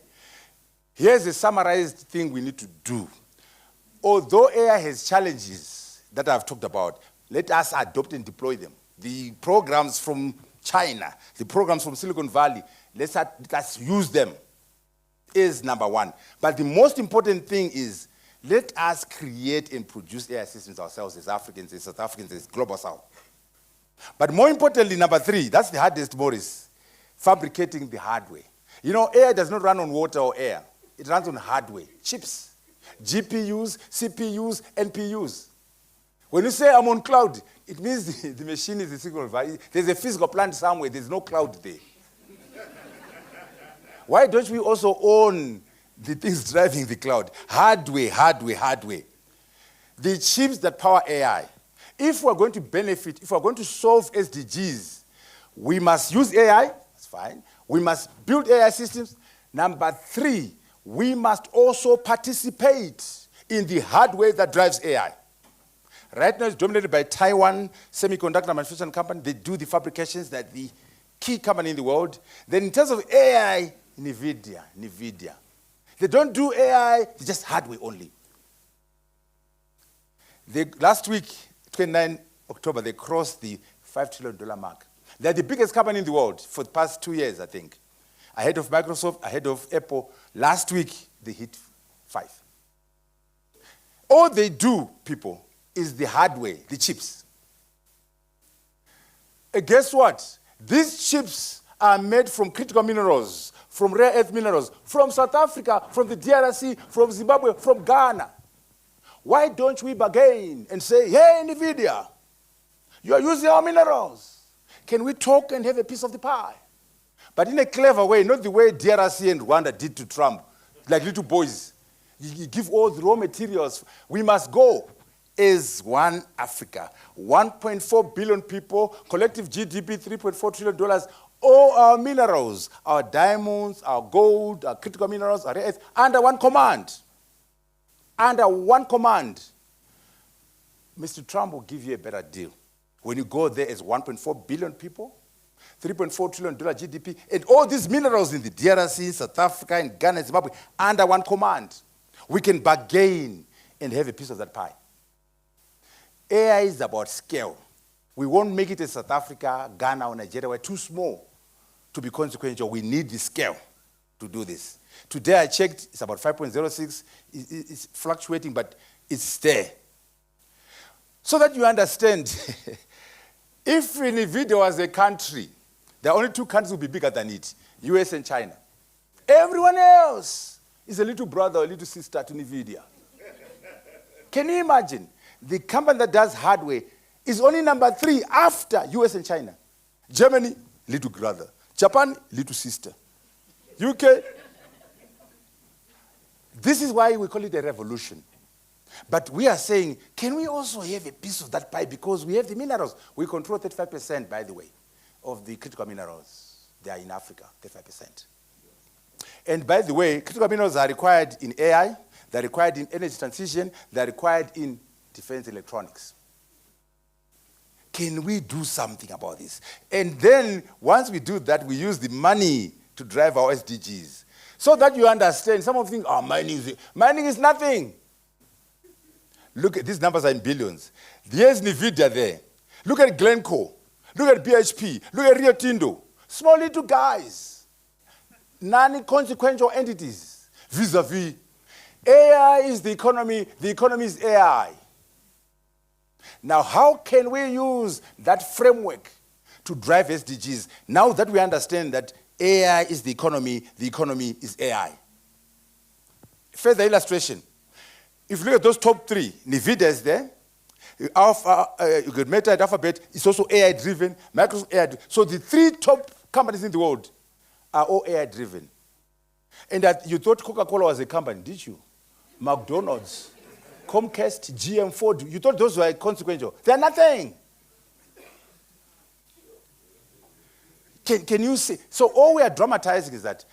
Here's a summarized thing we need to do. Although AI has challenges that I've talked about, let us adopt and deploy them. The programs from China, the programs from Silicon Valley, let's use them, is number one. But the most important thing is, let us create and produce AI systems ourselves as Africans, as South Africans, as Global South. But more importantly, number 3, that's the hardest, Maurice, fabricating the hardware. You know, AI does not run on water or air. It runs on hardware, chips, GPUs, CPUs, NPUs. When you say I'm on cloud, it means the machine is a physical value. There's a physical plant somewhere. There's no cloud there. Why don't we also own the things driving the cloud? Hardware, hardware, hardware. The chips that power AI. If we're going to benefit, if we're going to solve SDGs, we must use AI. That's fine. We must build AI systems. Number 3, we must also participate in the hardware that drives AI. Right now, it's dominated by Taiwan Semiconductor Manufacturing Company. They do the fabrications, that the key company in the world. Then in terms of AI, NVIDIA. They don't do AI, it's just hardware only. Last week, 29 October, they crossed the $5 trillion mark. They're the biggest company in the world for the past 2 years, I think. Ahead of Microsoft, ahead of Apple. Last week, they hit 5. All they do, people, is the hardware, the chips. And guess what? These chips are made from critical minerals, from rare earth minerals, from South Africa, from the DRC, from Zimbabwe, from Ghana. Why don't we bargain and say, hey, NVIDIA, you are using our minerals. Can we talk and have a piece of the pie? But in a clever way, not the way DRC and Rwanda did to Trump, like little boys. You give all the raw materials. We must go as one Africa. 1.4 billion people, collective GDP, $3.4 trillion. All our minerals, our diamonds, our gold, our critical minerals, our rare earth, under one command. Under one command. Mr. Trump will give you a better deal. When you go there as 1.4 billion people, $3.4 trillion GDP, and all these minerals in the DRC, South Africa, and Ghana, and Zimbabwe, under one command. We can bargain and have a piece of that pie. AI is about scale. We won't make it in South Africa, Ghana, or Nigeria. We're too small to be consequential. We need the scale to do this. Today I checked, it's about 5.06. It's fluctuating, but it's there. So that you understand, if NVIDIA was a country, there are only 2 countries that will be bigger than it, US and China. Everyone else is a little brother or a little sister to NVIDIA. Can you imagine? The company that does hardware is only number 3 after US and China. Germany, little brother. Japan, little sister. UK. This is why we call it a revolution. But we are saying, can we also have a piece of that pie? Because we have the minerals. We control 35%, by the way, of the critical minerals. They are in Africa, 35%. And by the way, critical minerals are required in AI, they're required in energy transition, they're required in defense electronics. Can we do something about this? And then, once we do that, we use the money to drive our SDGs. So that you understand, some of you think, oh, mining is nothing. Look at these numbers are in billions. There's NVIDIA there. Look at Glencore. Look at BHP. Look at Rio Tinto. Small little guys. Non-consequential entities vis-a-vis AI is the economy is AI. Now, how can we use that framework to drive SDGs now that we understand that AI is the economy is AI? Further illustration. If you look at those top three, NVIDIA is there. Alpha, you get Meta and Alphabet, it's also AI-driven. Microsoft AI-driven. So the three top companies in the world are all AI-driven. And that you thought Coca-Cola was a company, did you? McDonald's, Comcast, GM, Ford, you thought those were consequential. They're nothing. Can you see? So all we are dramatizing is that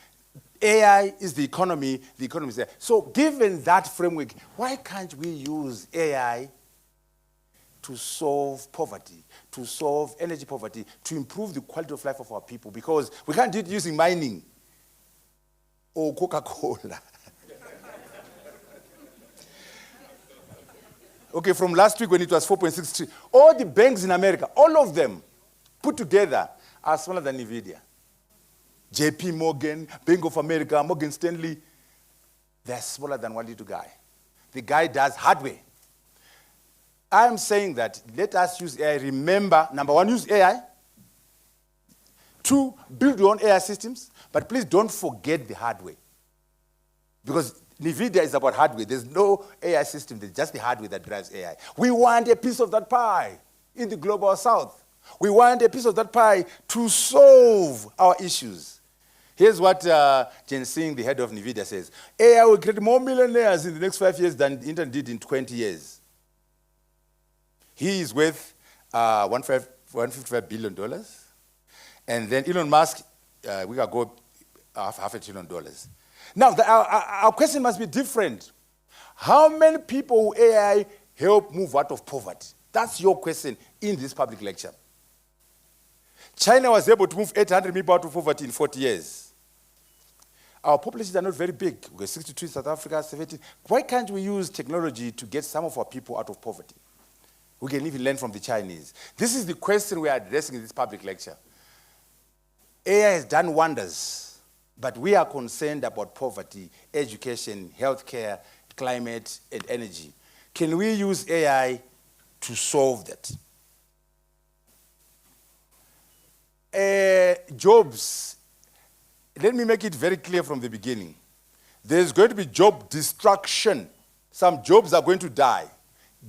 AI is the economy is there. So given that framework, why can't we use AI to solve poverty, to solve energy poverty, to improve the quality of life of our people? Because we can't do it using mining or Coca-Cola. Okay, from last week when it was 4.63, all the banks in America, all of them put together are smaller than NVIDIA. JP Morgan, Bank of America, Morgan Stanley, they're smaller than one little guy. The guy does hardware. I'm saying that let us use AI. Remember, number one, use AI. Two, build your own AI systems, but please don't forget the hardware. Because NVIDIA is about hardware. There's no AI system. There's just the hardware that drives AI. We want a piece of that pie in the global south. We want a piece of that pie to solve our issues. Here's what Jen Singh, the head of NVIDIA, says. AI will create more millionaires in the next 5 years than the internet did in 20 years. He is worth $155 billion. And then Elon Musk, we can go $500 billion. Now, our question must be different. How many people will AI help move out of poverty? That's your question in this public lecture. China was able to move 800 people out of poverty in 40 years. Our populations are not very big. We're 62 in South Africa, 70. Why can't we use technology to get some of our people out of poverty? We can even learn from the Chinese. This is the question we are addressing in this public lecture. AI has done wonders, but we are concerned about poverty, education, healthcare, climate, and energy. Can we use AI to solve that? Jobs. Let me make it very clear from the beginning. There's going to be job destruction. Some jobs are going to die.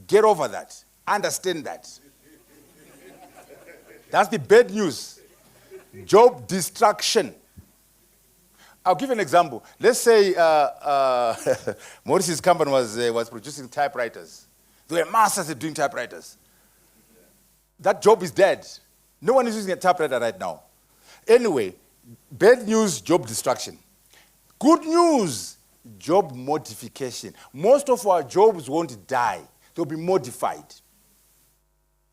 Get over that. Understand that. That's the bad news. Job destruction. I'll give you an example. Let's say Morris's company was producing typewriters. There were masters at doing typewriters. That job is dead. No one is using a typewriter right now. Anyway, bad news, job destruction. Good news, job modification. Most of our jobs won't die. They'll be modified.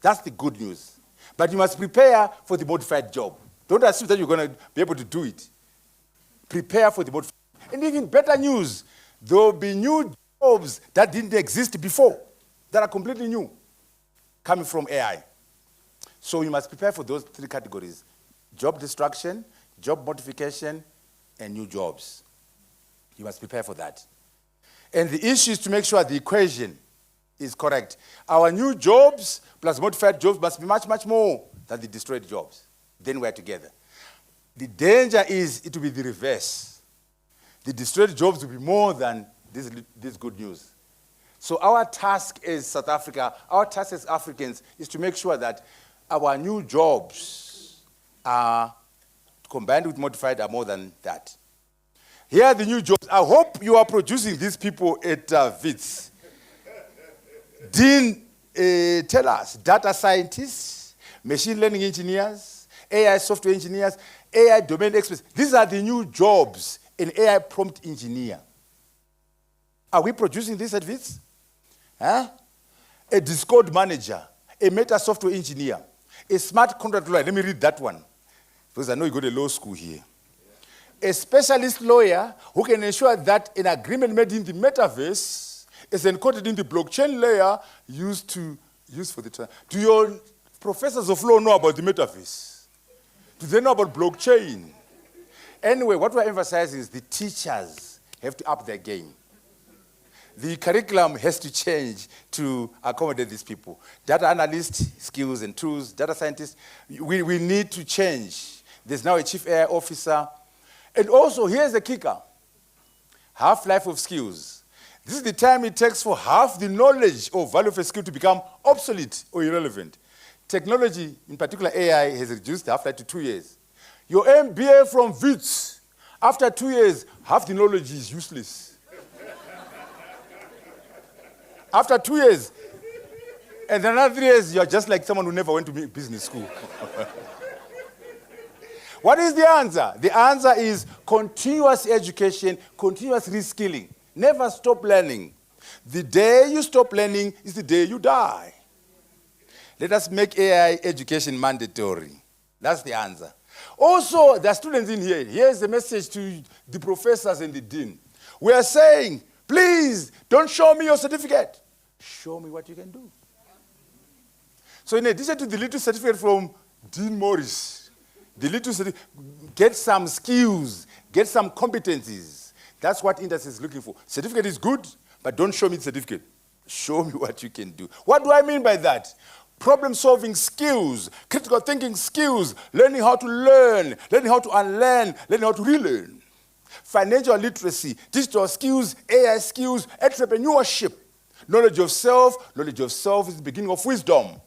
That's the good news. But you must prepare for the modified job. Don't assume that you're going to be able to do it. Prepare for the modified. And even better news, there will be new jobs that didn't exist before, that are completely new, coming from AI. So you must prepare for those three categories: job destruction, job modification, and new jobs. You must prepare for that. And the issue is to make sure the equation is correct. Our new jobs plus modified jobs must be much, much more than the destroyed jobs. Then we're together. The danger is it will be the reverse. The destroyed jobs will be more than this good news. So our task as South Africa, our task as Africans, is to make sure that our new jobs are combined with modified are more than that. Here are the new jobs. I hope you are producing these people at Wits. Dean, tell us, data scientists, machine learning engineers, AI software engineers, AI domain experts. These are the new jobs, an AI prompt engineer. Are we producing this at Wits? Huh? A Discord manager, a meta software engineer, a smart contract lawyer. Let me read that one, because I know you go to law school here. A specialist lawyer who can ensure that an agreement made in the metaverse is encoded in the blockchain layer used for the trial. Do your professors of law know about the metaverse? Do they know about blockchain? Anyway, what we're emphasizing is the teachers have to up their game. The curriculum has to change to accommodate these people. Data analyst skills and tools, data scientists, we need to change. There's now a chief AI officer. And also, here's the kicker. Half-life of skills. This is the time it takes for half the knowledge or value of a skill to become obsolete or irrelevant. Technology, in particular AI, has reduced the half-life to 2 years. Your MBA from Wits, after 2 years, half the knowledge is useless. After 2 years, and then another 3 years, you're just like someone who never went to business school. What is the answer? The answer is continuous education, continuous reskilling. Never stop learning. The day you stop learning is the day you die. Let us make AI education mandatory. That's the answer. Also, there are students in here. Here's the message to the professors and the dean. We are saying, please, don't show me your certificate. Show me what you can do. So in addition to the little certificate from Dean Morris, get some skills, get some competencies. That's what industry is looking for. Certificate is good, but don't show me the certificate. Show me what you can do. What do I mean by that? Problem-solving skills, critical thinking skills, learning how to learn, learning how to unlearn, learning how to relearn. Financial literacy, digital skills, AI skills, entrepreneurship. Knowledge of self is the beginning of wisdom.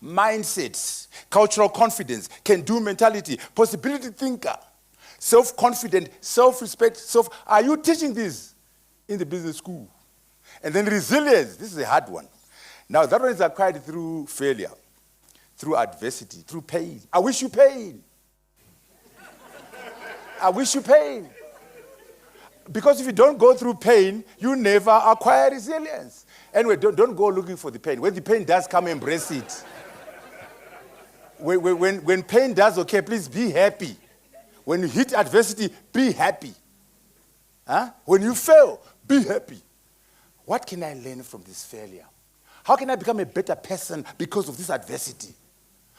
Mindsets, cultural confidence, can-do mentality, possibility thinker, self-confident, self-respect, Are you teaching this in the business school? And then resilience, this is a hard one. Now, that one is acquired through failure, through adversity, through pain. I wish you pain. I wish you pain. Because if you don't go through pain, you never acquire resilience. Anyway, don't go looking for the pain. When the pain does come, embrace it. When pain does okay, please be happy. When you hit adversity, be happy. When you fail, be happy. What can I learn from this failure? How can I become a better person because of this adversity?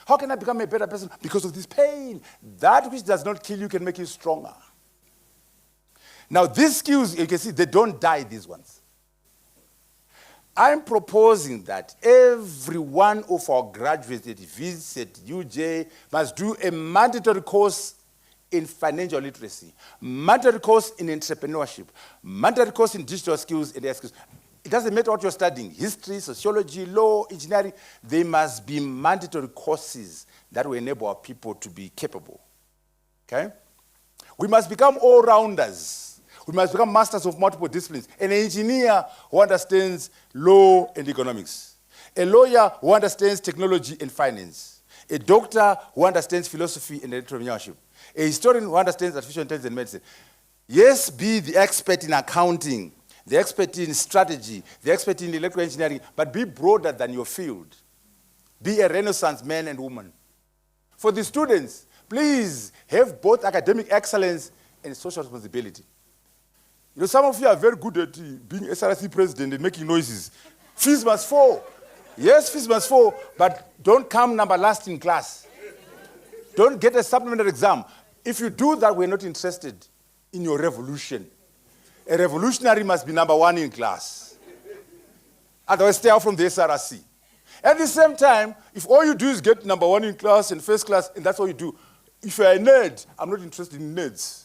How can I become a better person because of this pain? That which does not kill you can make you stronger. Now, these skills, you can see, they don't die, these ones. I'm proposing that every one of our graduates at Wits, at UJ, must do a mandatory course in financial literacy, mandatory course in entrepreneurship, mandatory course in digital skills and AI skills. It doesn't matter what you're studying, history, sociology, law, engineering, they must be mandatory courses that will enable our people to be capable. Okay? We must become all-rounders. We must become masters of multiple disciplines. An engineer who understands law and economics. A lawyer who understands technology and finance. A doctor who understands philosophy and entrepreneurship. A historian who understands artificial intelligence and medicine. Yes, be the expert in accounting, the expert in strategy, the expert in electrical engineering, but be broader than your field. Be a Renaissance man and woman. For the students, please have both academic excellence and social responsibility. You know, some of you are very good at being SRC president and making noises. Fees must fall. Yes, fees must fall, but don't come number last in class. Don't get a supplementary exam. If you do that, we're not interested in your revolution. A revolutionary must be number one in class. Otherwise, stay out from the SRC. At the same time, if all you do is get number one in class and first class, and that's all you do, if you're a nerd, I'm not interested in nerds.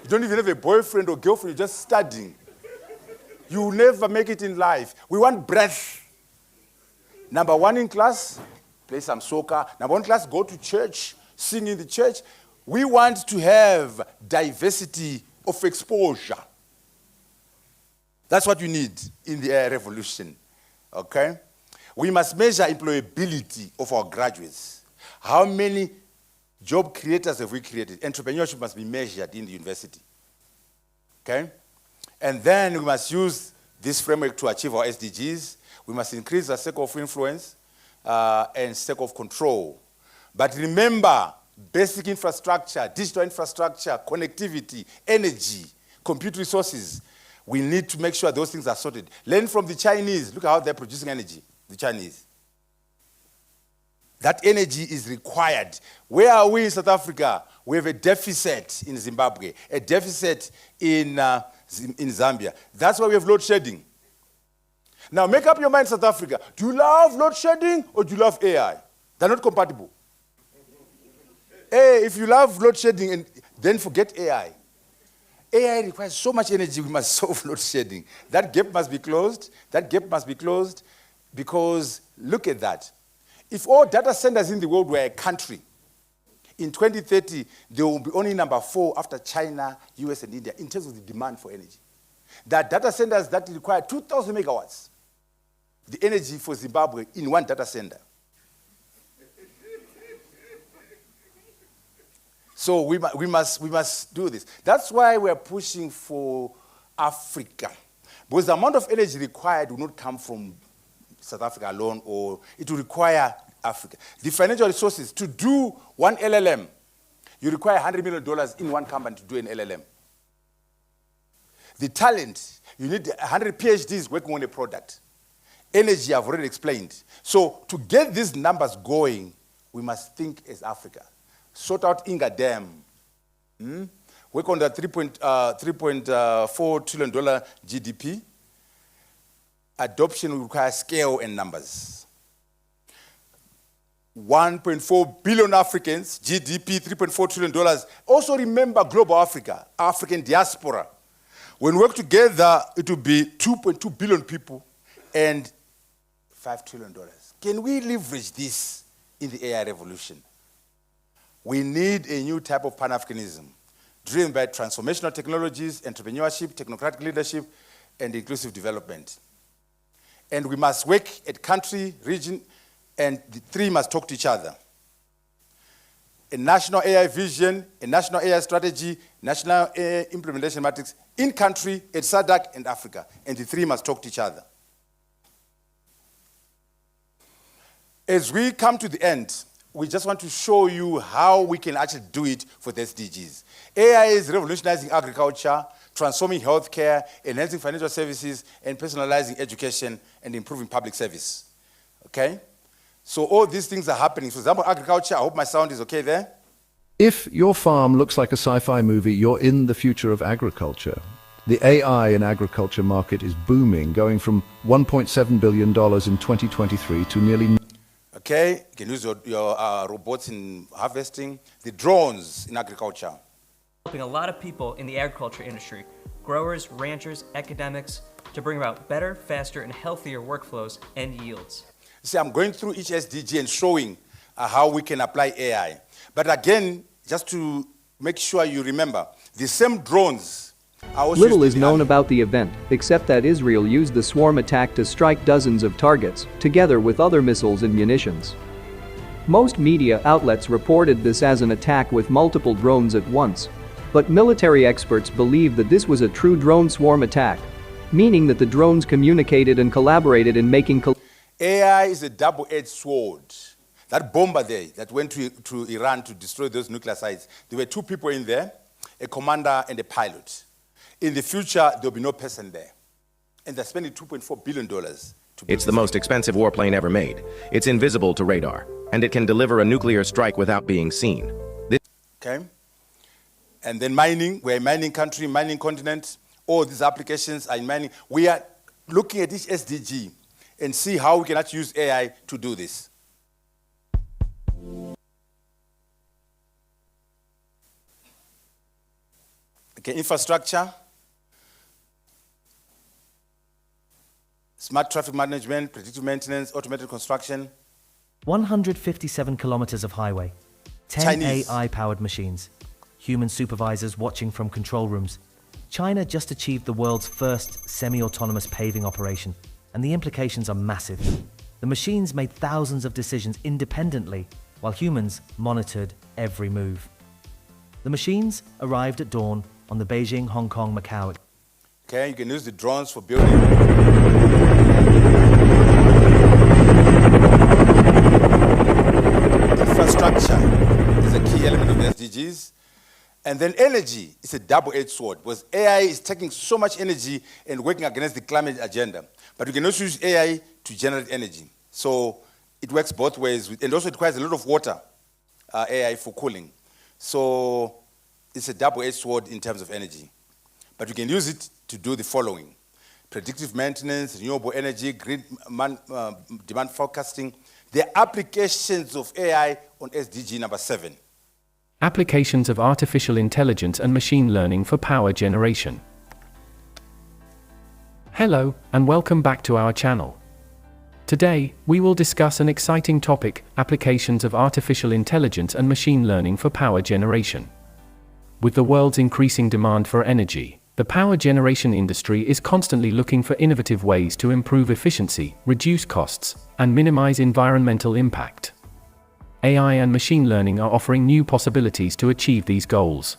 You don't even have a boyfriend or girlfriend, you're just studying. You will never make it in life. We want breadth. Number one in class, play some soccer. Number one class, go to church, sing in the church. We want to have diversity of exposure. That's what you need in the revolution, okay? We must measure employability of our graduates. How many job creators have we created? Entrepreneurship must be measured in the university, okay? And then we must use this framework to achieve our SDGs. We must increase our circle of influence and circle of control. But remember, basic infrastructure, digital infrastructure, connectivity, energy, compute resources, we need to make sure those things are sorted. Learn from the Chinese. Look at how they're producing energy, the Chinese. That energy is required. Where are we in South Africa? We have a deficit in Zimbabwe, a deficit in in Zambia. That's why we have load shedding. Now make up your mind, South Africa. Do you love load shedding or do you love AI? They're not compatible. Hey, if you love load shedding, then forget AI. AI requires so much energy, we must solve load shedding. That gap must be closed. That gap must be closed because look at that. If all data centers in the world were a country, in 2030, they will be only number 4 after China, US, and India in terms of the demand for energy. There are data centers that require 2,000 megawatts, the energy for Zimbabwe in one data center. So we must do this. That's why we're pushing for Africa. Because the amount of energy required will not come from South Africa alone, or it will require Africa. The financial resources, to do one LLM, you require $100 million in one company to do an LLM. The talent, you need 100 PhDs working on a product. Energy, I've already explained. So to get these numbers going, we must think as Africa. Sort out Inga Dam. Work on the $3.4 trillion GDP. Adoption will require scale and numbers. 1.4 billion Africans, GDP $3.4 trillion. Also remember global Africa, African diaspora. When we work together, it will be 2.2 billion people and $5 trillion. Can we leverage this in the AI revolution? We need a new type of Pan-Africanism, driven by transformational technologies, entrepreneurship, technocratic leadership, and inclusive development. And we must work at country, region, and the three must talk to each other. A national AI vision, a national AI strategy, national AI implementation matrix in country, at SADC and Africa, and the three must talk to each other. As we come to the end, we just want to show you how we can actually do it for the SDGs. AI is revolutionizing agriculture, transforming healthcare, enhancing financial services, and personalizing education and improving public service. Okay? So all these things are happening. For example, agriculture, I hope my sound is okay there. If your farm looks like a sci-fi movie, you're in the future of agriculture. The AI in agriculture market is booming, going from $1.7 billion in 2023 to nearly... Okay, you can use your robots in harvesting, the drones in agriculture. Helping a lot of people in the agriculture industry, growers, ranchers, academics, to bring about better, faster, and healthier workflows and yields. See, I'm going through each SDG and showing how we can apply AI. But again, just to make sure you remember, the same drones are also Little is known about the event, except that Israel used the swarm attack to strike dozens of targets, together with other missiles and munitions. Most media outlets reported this as an attack with multiple drones at once. But military experts believe that this was a true drone swarm attack, meaning that the drones communicated and collaborated in making AI is a double-edged sword. That bomber there that went to Iran to destroy those nuclear sites, there were 2 people in there, a commander and a pilot. In the future, there'll be no person there. And they're spending $2.4 billion to build It's the most expensive warplane ever made. It's invisible to radar, and it can deliver a nuclear strike without being seen. Okay? And then mining, we're a mining country, mining continent. All these applications are in mining. We are looking at each SDG and see how we can actually use AI to do this. Okay, infrastructure, smart traffic management, predictive maintenance, automated construction. 157 kilometers of highway, 10 AI-powered machines, human supervisors watching from control rooms. China just achieved the world's first semi-autonomous paving operation, and the implications are massive. The machines made thousands of decisions independently, while humans monitored every move. The machines arrived at dawn on the Beijing, Hong Kong, Macau. Okay, you can use the drones for building. Infrastructure is a key element of the SDGs. And then energy is a double-edged sword, because AI is taking so much energy and working against the climate agenda. But you can also use AI to generate energy. So it works both ways, and also it requires a lot of water, AI for cooling. So it's a double-edged sword in terms of energy. But you can use it to do the following: predictive maintenance, renewable energy, grid demand forecasting. The applications of AI on SDG number 7. Applications of artificial intelligence and machine learning for power generation. Hello, and welcome back to our channel. Today, we will discuss an exciting topic: applications of artificial intelligence and machine learning for power generation. With the world's increasing demand for energy, the power generation industry is constantly looking for innovative ways to improve efficiency, reduce costs, and minimize environmental impact. AI and machine learning are offering new possibilities to achieve these goals.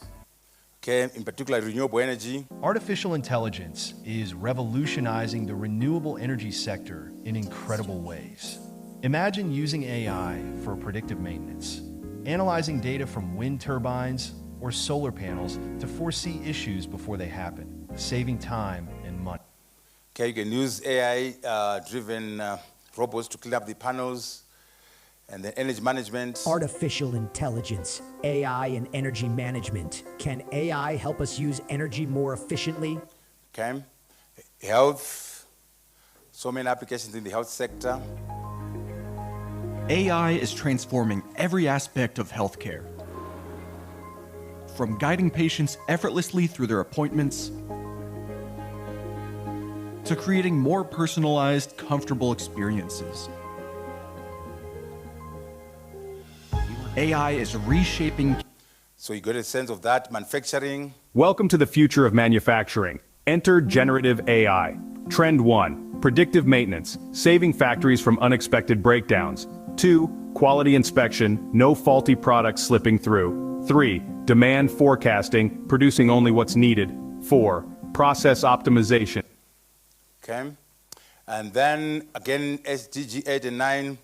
Okay, in particular, renewable energy. Artificial intelligence is revolutionizing the renewable energy sector in incredible ways. Imagine using AI for predictive maintenance, analyzing data from wind turbines or solar panels to foresee issues before they happen, saving time and money. Okay, you can use AI-driven robots to clean up the panels, and then energy management. Artificial intelligence, AI and energy management. Can AI help us use energy more efficiently? Okay, health, so many applications in the health sector. AI is transforming every aspect of healthcare, from guiding patients effortlessly through their appointments to creating more personalized, comfortable experiences. AI is reshaping. So you got a sense of that. Manufacturing. Welcome to the future of manufacturing. Enter generative AI. Trend 1, predictive maintenance, saving factories from unexpected breakdowns. 2, quality inspection, no faulty products slipping through. 3, demand forecasting, producing only what's needed. 4, process optimization. Okay, and then again, SDG 8 and 9,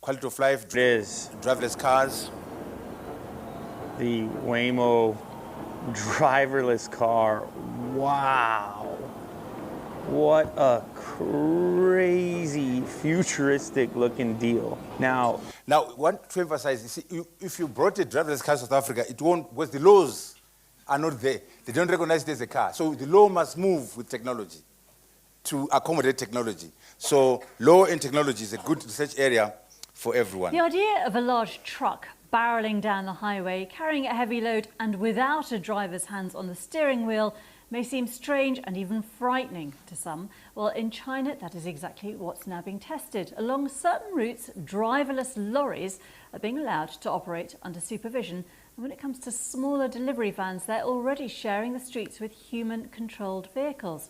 quality of life, driverless cars. The Waymo driverless car, wow. What a crazy futuristic looking deal. Now, I want to emphasize, you see, if you brought a driverless car to South Africa, it won't, because the laws are not there. They don't recognize it as a car. So the law must move with technology to accommodate technology. So law and technology is a good research area for everyone. The idea of a large truck barreling down the highway, carrying a heavy load and without a driver's hands on the steering wheel may seem strange and even frightening to some. Well, in China, that is exactly what's now being tested. Along certain routes, driverless lorries are being allowed to operate under supervision. And when it comes to smaller delivery vans, they're already sharing the streets with human-controlled vehicles.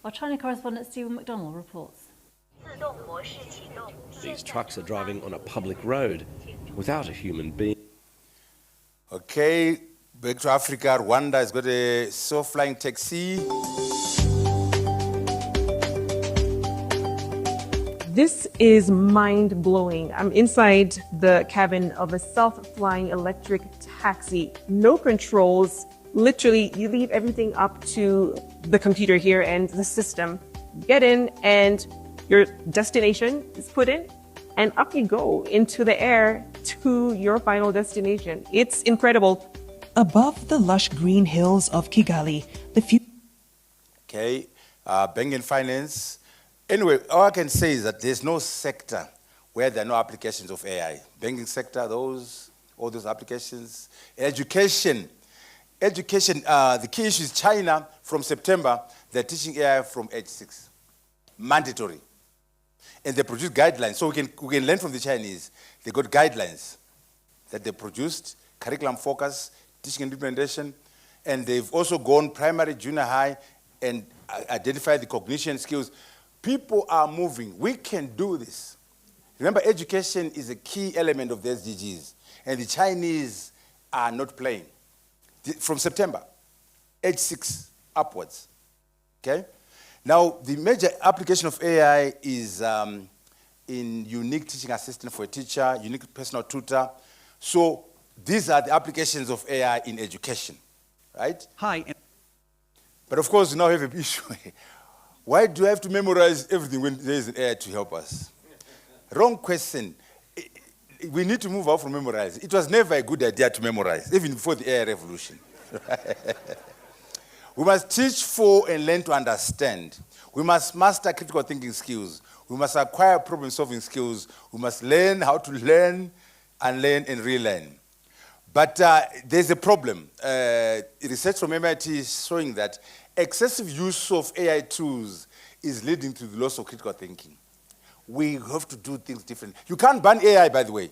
Our China correspondent Stephen McDonald reports. These trucks are driving on a public road without a human being. Okay, back to Africa. Rwanda has got a self-flying taxi. This is mind-blowing. I'm inside the cabin of a self-flying electric taxi. No controls. Literally, you leave everything up to the computer here and the system. Get in and your destination is put in, and up you go into the air to your final destination. It's incredible. Above the lush green hills of Kigali, Okay, banking and finance. Anyway, all I can say is that there's no sector where there are no applications of AI. Banking sector, all those applications. Education, the key issue is China. From September, they're teaching AI from age 6. Mandatory. And they produce guidelines, so we can learn from the Chinese. They got guidelines that they produced, curriculum focus, teaching and implementation, and they've also gone primary, junior high, and identified the cognition skills. People are moving. We can do this. Remember, education is a key element of the SDGs, and the Chinese are not playing. From September, age 6 upwards, okay? Now, the major application of AI is in unique teaching assistant for a teacher, unique personal tutor. So these are the applications of AI in education, right? Hi. But of course, we now have an issue. Why do I have to memorize everything when there is an AI to help us? Wrong question. We need to move out from memorizing. It was never a good idea to memorize, even before the AI revolution. We must teach for and learn to understand. We must master critical thinking skills. We must acquire problem-solving skills. We must learn how to learn, unlearn, and relearn. But there's a problem. Research from MIT is showing that excessive use of AI tools is leading to the loss of critical thinking. We have to do things differently. You can't ban AI, by the way.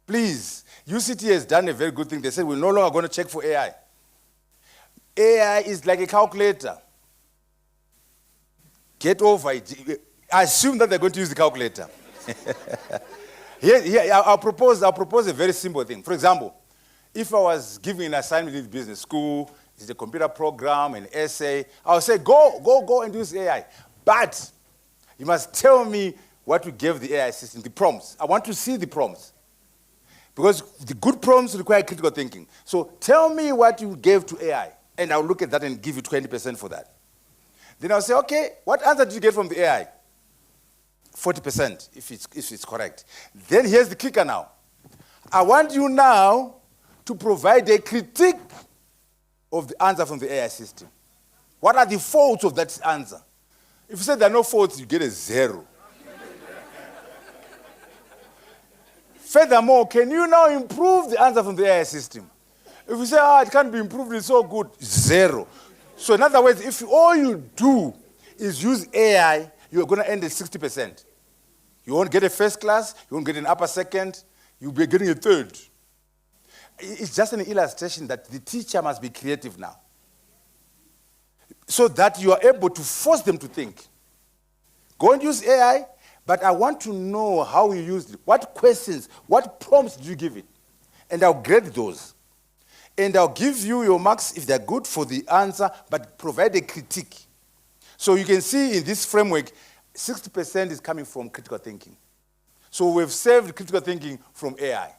Please. UCT has done a very good thing. They said we're no longer going to check for AI. AI is like a calculator. Get over it. I assume that they're going to use the calculator. I'll propose a very simple thing. For example, if I was giving an assignment in the business school, it's a computer program, an essay, I would say, go and use AI. But you must tell me what you gave the AI system, the prompts. I want to see the prompts. Because the good prompts require critical thinking. So tell me what you gave to AI, and I'll look at that and give you 20% for that. Then I'll say, okay, what answer did you get from the AI? 40%, if it's correct. Then here's the kicker now. I want you now to provide a critique of the answer from the AI system. What are the faults of that answer? If you say there are no faults, you get a 0. Furthermore, can you now improve the answer from the AI system? If you say, it can't be improved, it's so good, 0. So in other words, if all you do is use AI, you're going to end at 60%. You won't get a first class, you won't get an upper second, you'll be getting a third. It's just an illustration that the teacher must be creative now, so that you are able to force them to think. Go and use AI, but I want to know how you used it. What questions, what prompts did you give it? And I'll grade those. And I'll give you your marks if they're good for the answer, but provide a critique. So you can see in this framework, 60% is coming from critical thinking. So we've saved critical thinking from AI.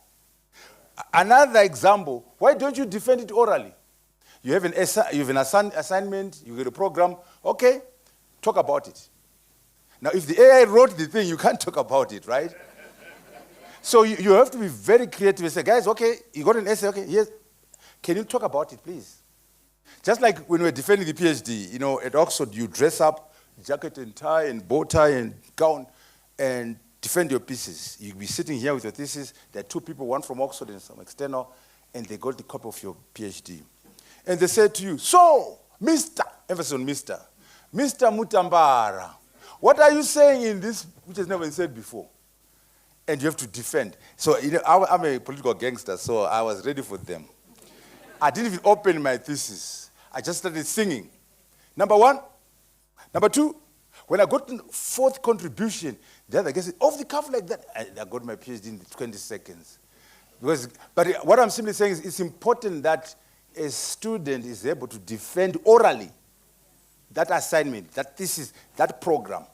Another example, why don't you defend it orally? You have an assignment, you get a program, okay, talk about it. Now, if the AI wrote the thing, you can't talk about it, right? So you have to be very creative and say, guys, okay, you got an essay, okay, yes, can you talk about it, please? Just like when we were defending the PhD, at Oxford, you dress up, jacket and tie and bow tie and gown, and defend your thesis. You'll be sitting here with your thesis. There are two people, one from Oxford and some external, and they got the copy of your PhD. And they said to you, so, Mr. Emphasis on Mr. Mutambara, what are you saying in this which has never been said before? And you have to defend. So, I'm a political gangster, so I was ready for them. I didn't even open my thesis. I just started singing. Number one. Number two, when I got the fourth contribution, the other guy said, off the cuff like that, I got my PhD in 20 seconds. But what I'm simply saying is it's important that a student is able to defend orally that assignment, that thesis, that program.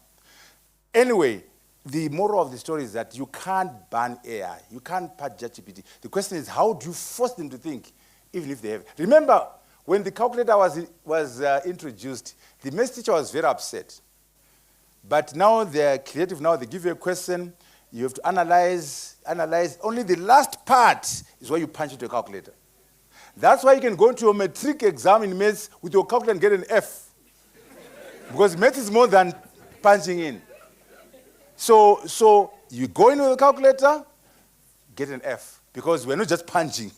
Anyway, the moral of the story is that you can't ban AI. You can't ban ChatGPT. The question is, how do you force them to think, even if they have? Remember, when the calculator was introduced, the maths teacher was very upset. But now they're creative. Now they give you a question. You have to analyze. Only the last part is where you punch into a calculator. That's why you can go into a matric exam in maths with your calculator and get an F. Because maths is more than punching in. So you go into the calculator, get an F. Because we're not just punching,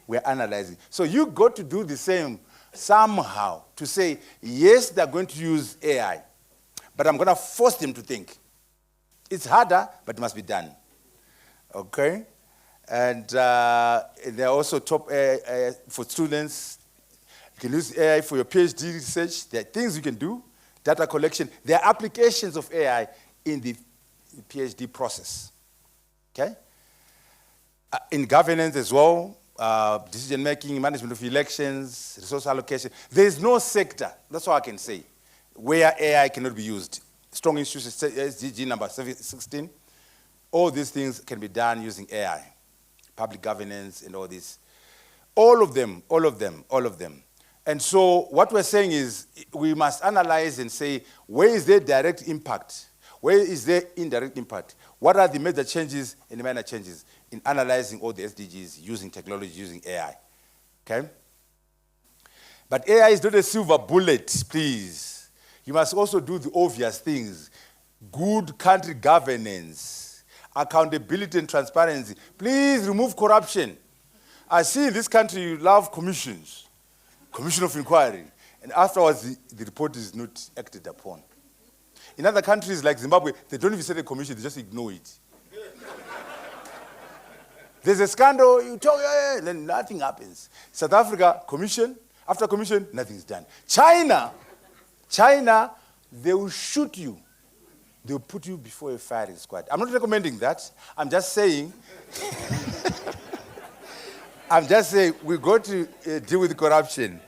we're analyzing. So you got to do the same somehow to say, yes, they're going to use AI, but I'm going to force them to think. It's harder, but it must be done. Okay? And there are also top AI for students. You can use AI for your PhD research. There are things you can do, data collection. There are applications of AI in the PhD process. Okay? In governance as well, decision-making, management of elections, resource allocation. There is no sector, that's all I can say, where AI cannot be used. Strong issues, SDG number 16. All these things can be done using AI. Public governance and all this. All of them. And so what we're saying is we must analyze and say, where is there direct impact? Where is there indirect impact? What are the major changes and the minor changes in analyzing all the SDGs using technology, using AI? Okay? But AI is not a silver bullet, please. You must also do the obvious things. Good country governance, accountability and transparency. Please remove corruption. I see in this country you love commissions, commission of inquiry, and afterwards the report is not acted upon. In other countries like Zimbabwe, they don't even set a commission, they just ignore it. There's a scandal, you talk, then nothing happens. South Africa, commission, after commission, nothing's done. China, they will shoot you. They will put you before a firing squad. I'm not recommending that. I'm just saying, we got to deal with corruption,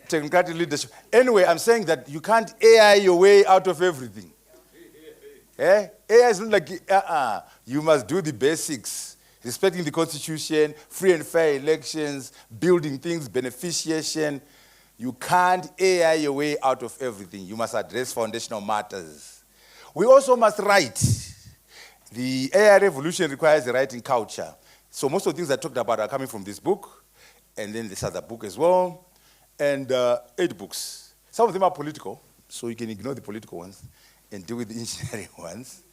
technocratic leadership. Anyway, I'm saying that you can't AI your way out of everything. AI is not like, you must do the basics. Respecting the Constitution, free and fair elections, building things, beneficiation. You can't AI your way out of everything. You must address foundational matters. We also must write. The AI revolution requires a writing culture. So most of the things I talked about are coming from this book, and then this other book as well, and 8 books. Some of them are political, so you can ignore the political ones and deal with the engineering ones.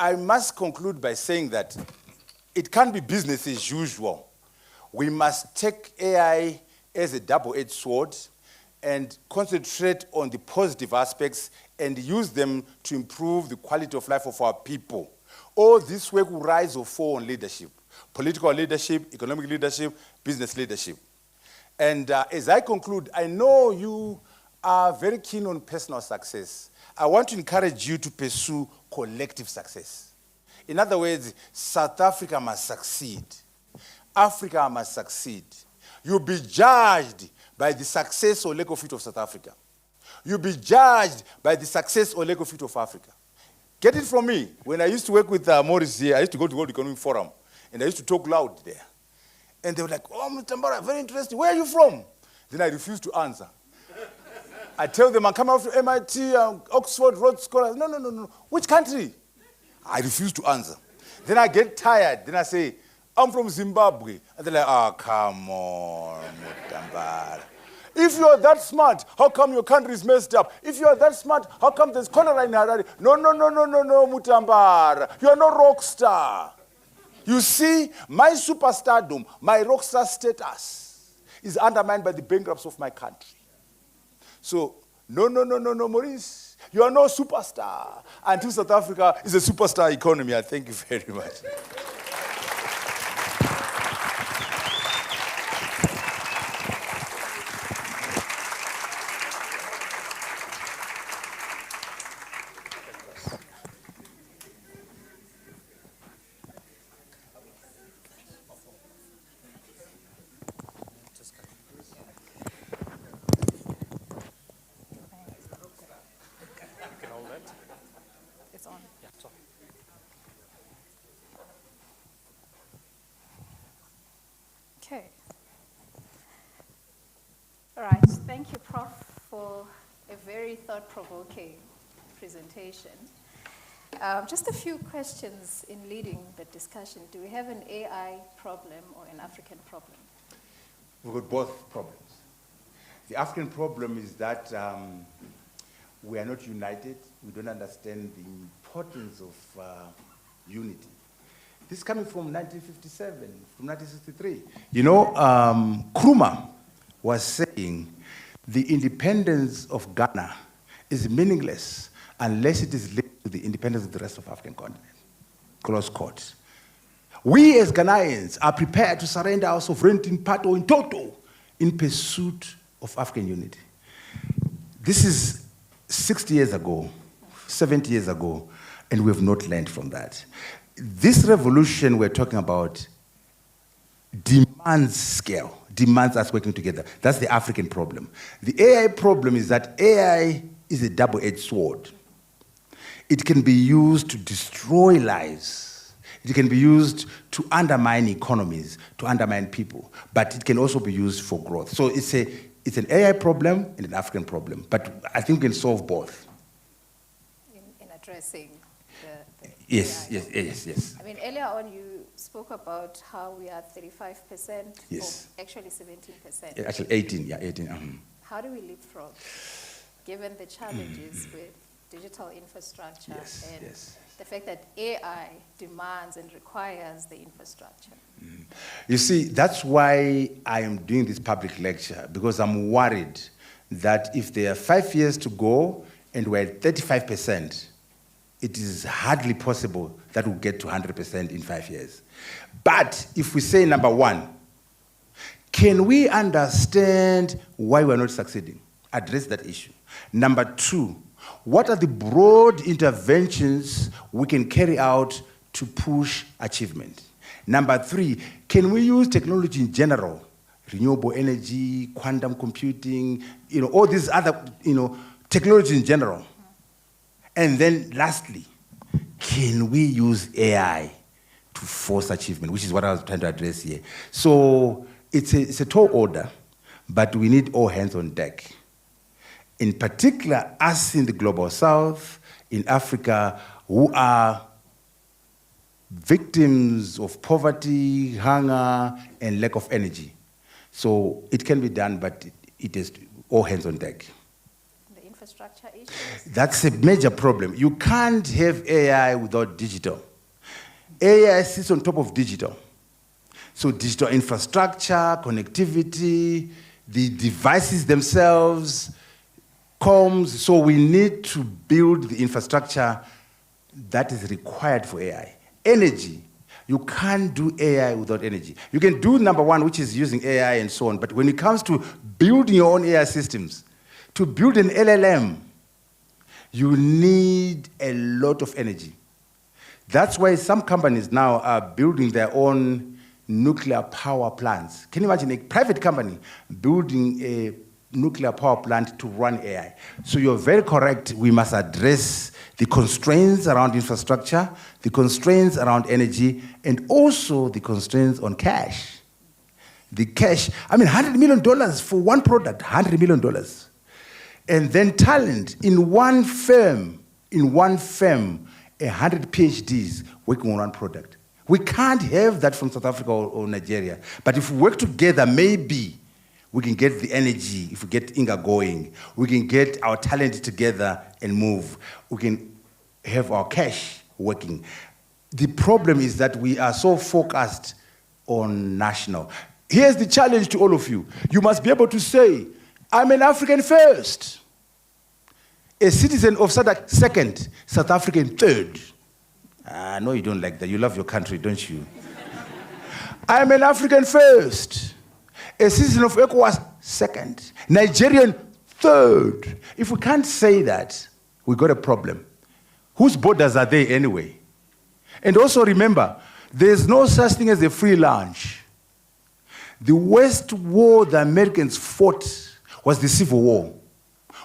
I must conclude by saying that it can't be business as usual. We must take AI as a double-edged sword and concentrate on the positive aspects and use them to improve the quality of life of our people. All this work will rise or fall on leadership, political leadership, economic leadership, business leadership. And as I conclude, I know you are very keen on personal success. I want to encourage you to pursue collective success. In other words, South Africa must succeed. Africa must succeed. You'll be judged by the success or lack of it of South Africa. You'll be judged by the success or lack of it of Africa. Get it from me. When I used to work with Morris here, I used to go to World Economic Forum, and I used to talk loud there. And they were like, oh, Mutambara, very interesting. Where are you from? Then I refused to answer. I tell them, I'm coming out from MIT, Oxford, Rhodes Scholars. No. Which country? I refuse to answer. Then I get tired. Then I say, I'm from Zimbabwe. And they're like, oh, come on, Mutambara. If you're that smart, how come your country is messed up? If you're that smart, how come there's cholera in Harare? No, Mutambara. You're no rock star. You see, my superstardom, my rock star status is undermined by the bankrupts of my country. So, no, Maurice. You are no superstar. Until South Africa is a superstar economy. I thank you very much. Okay. All right. Thank you, Prof, for a very thought-provoking presentation. Just a few questions in leading the discussion. Do we have an AI problem or an African problem? We've got both problems. The African problem is that we are not united. We don't understand the importance of unity. This is coming from 1957, from 1963. You know, Nkrumah was saying the independence of Ghana is meaningless unless it is linked to the independence of the rest of the African continent. Close quote. We as Ghanaians are prepared to surrender our sovereignty in part or in total in pursuit of African unity. This is 60 years ago, 70 years ago, and we have not learned from that. This revolution we're talking about demands scale, demands us working together. That's the African problem. The AI problem is that AI is a double-edged sword. It can be used to destroy lives. It can be used to undermine economies, to undermine people, but it can also be used for growth. So it's an AI problem and an African problem, but I think we can solve both. In addressing? Yes, AI. yes. I mean, earlier on you spoke about how we are 35%, Yes. or actually 17%. Yeah, actually 18. How do we leapfrog, given the challenges with digital infrastructure and the fact that AI demands and requires the infrastructure? You see, that's why I am doing this public lecture, because I'm worried that if there are 5 years to go and we're at 35%, it is hardly possible that we'll get to 100% in 5 years. But if we say, number one, can we understand why we're not succeeding? Address that issue. Number two, what are the broad interventions we can carry out to push achievement? Number three, can we use technology in general, renewable energy, quantum computing, all these other, technology in general? And then lastly, can we use AI to force achievement, which is what I was trying to address here. So it's a tall order, but we need all hands on deck. In particular, us in the Global South, in Africa, who are victims of poverty, hunger, and lack of energy. So it can be done, but it is all hands on deck. The infrastructure issues? That's a major problem. You can't have AI without digital. AI sits on top of digital. So digital infrastructure, connectivity, the devices themselves, comms. So we need to build the infrastructure that is required for AI. Energy. You can't do AI without energy. You can do number one, which is using AI and so on, but when it comes to building your own AI systems, to build an LLM, you need a lot of energy. That's why some companies now are building their own nuclear power plants. Can you imagine a private company building a nuclear power plant to run AI? So you're very correct. We must address the constraints around infrastructure, the constraints around energy, and also the constraints on cash. The cash, I mean, $100 million for one product, $100 million. And then talent in one firm, 100 PhDs working on one product. We can't have that from South Africa or Nigeria. But if we work together, maybe we can get the energy. If we get Inga going, we can get our talent together and move. We can have our cash working. The problem is that we are so focused on national. Here's the challenge to all of you. You must be able to say, I'm an African first, a citizen of SADC second, South African third. I know you don't like that. You love your country, don't you? I'm an African first, a citizen of ECOWAS second, Nigerian third. If we can't say that, we got a problem. Whose borders are they anyway? And also remember, there's no such thing as a free lunch. The worst war the Americans fought was the Civil War.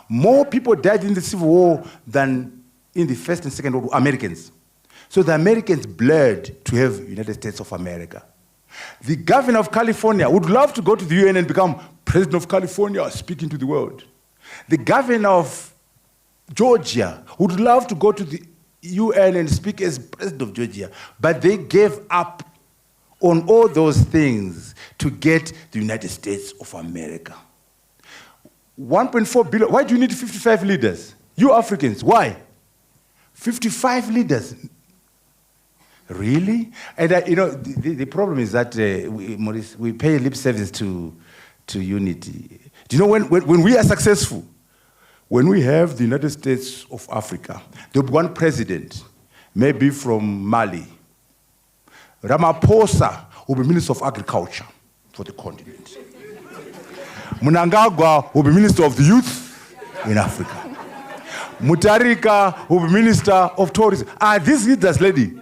More people died in the Civil War than in the First and Second World War, Americans. So the Americans bled to have United States of America. The governor of California would love to go to the UN and become president of California, speaking to the world. The governor of Georgia would love to go to the UN and speak as president of Georgia, but they gave up on all those things to get the United States of America. 1.4 billion. Why do you need 55 leaders? You Africans, why? 55 leaders. Really? And the problem is that, Maurice, we pay lip service to unity. Do you know when we are successful, when we have the United States of Africa, there'll be one president, maybe from Mali. Ramaphosa will be Minister of Agriculture for the continent. Mnangagwa will be Minister of the Youth in Africa. Mutharika will be Minister of Tourism. These leaders, lady,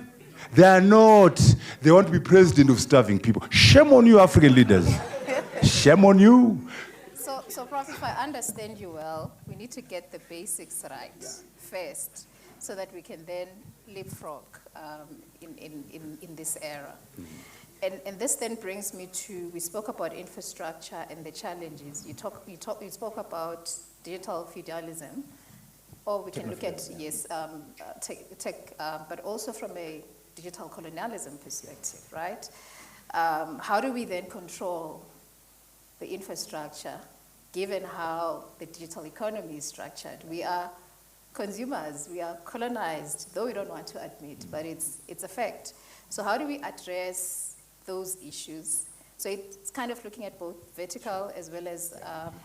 they are not. They want to be president of starving people. Shame on you, African leaders. Shame on you. So, Prof, if I understand you well, we need to get the basics right first, so that we can then leapfrog in this era. And this then brings me to, we spoke about infrastructure and the challenges. You spoke about digital feudalism. Or we can look at, yes, tech, but also from a digital colonialism perspective, right? How do we then control the infrastructure, given how the digital economy is structured? We are consumers, we are colonized, though we don't want to admit, but it's a fact. So how do we address those issues? So it's kind of looking at both vertical as well as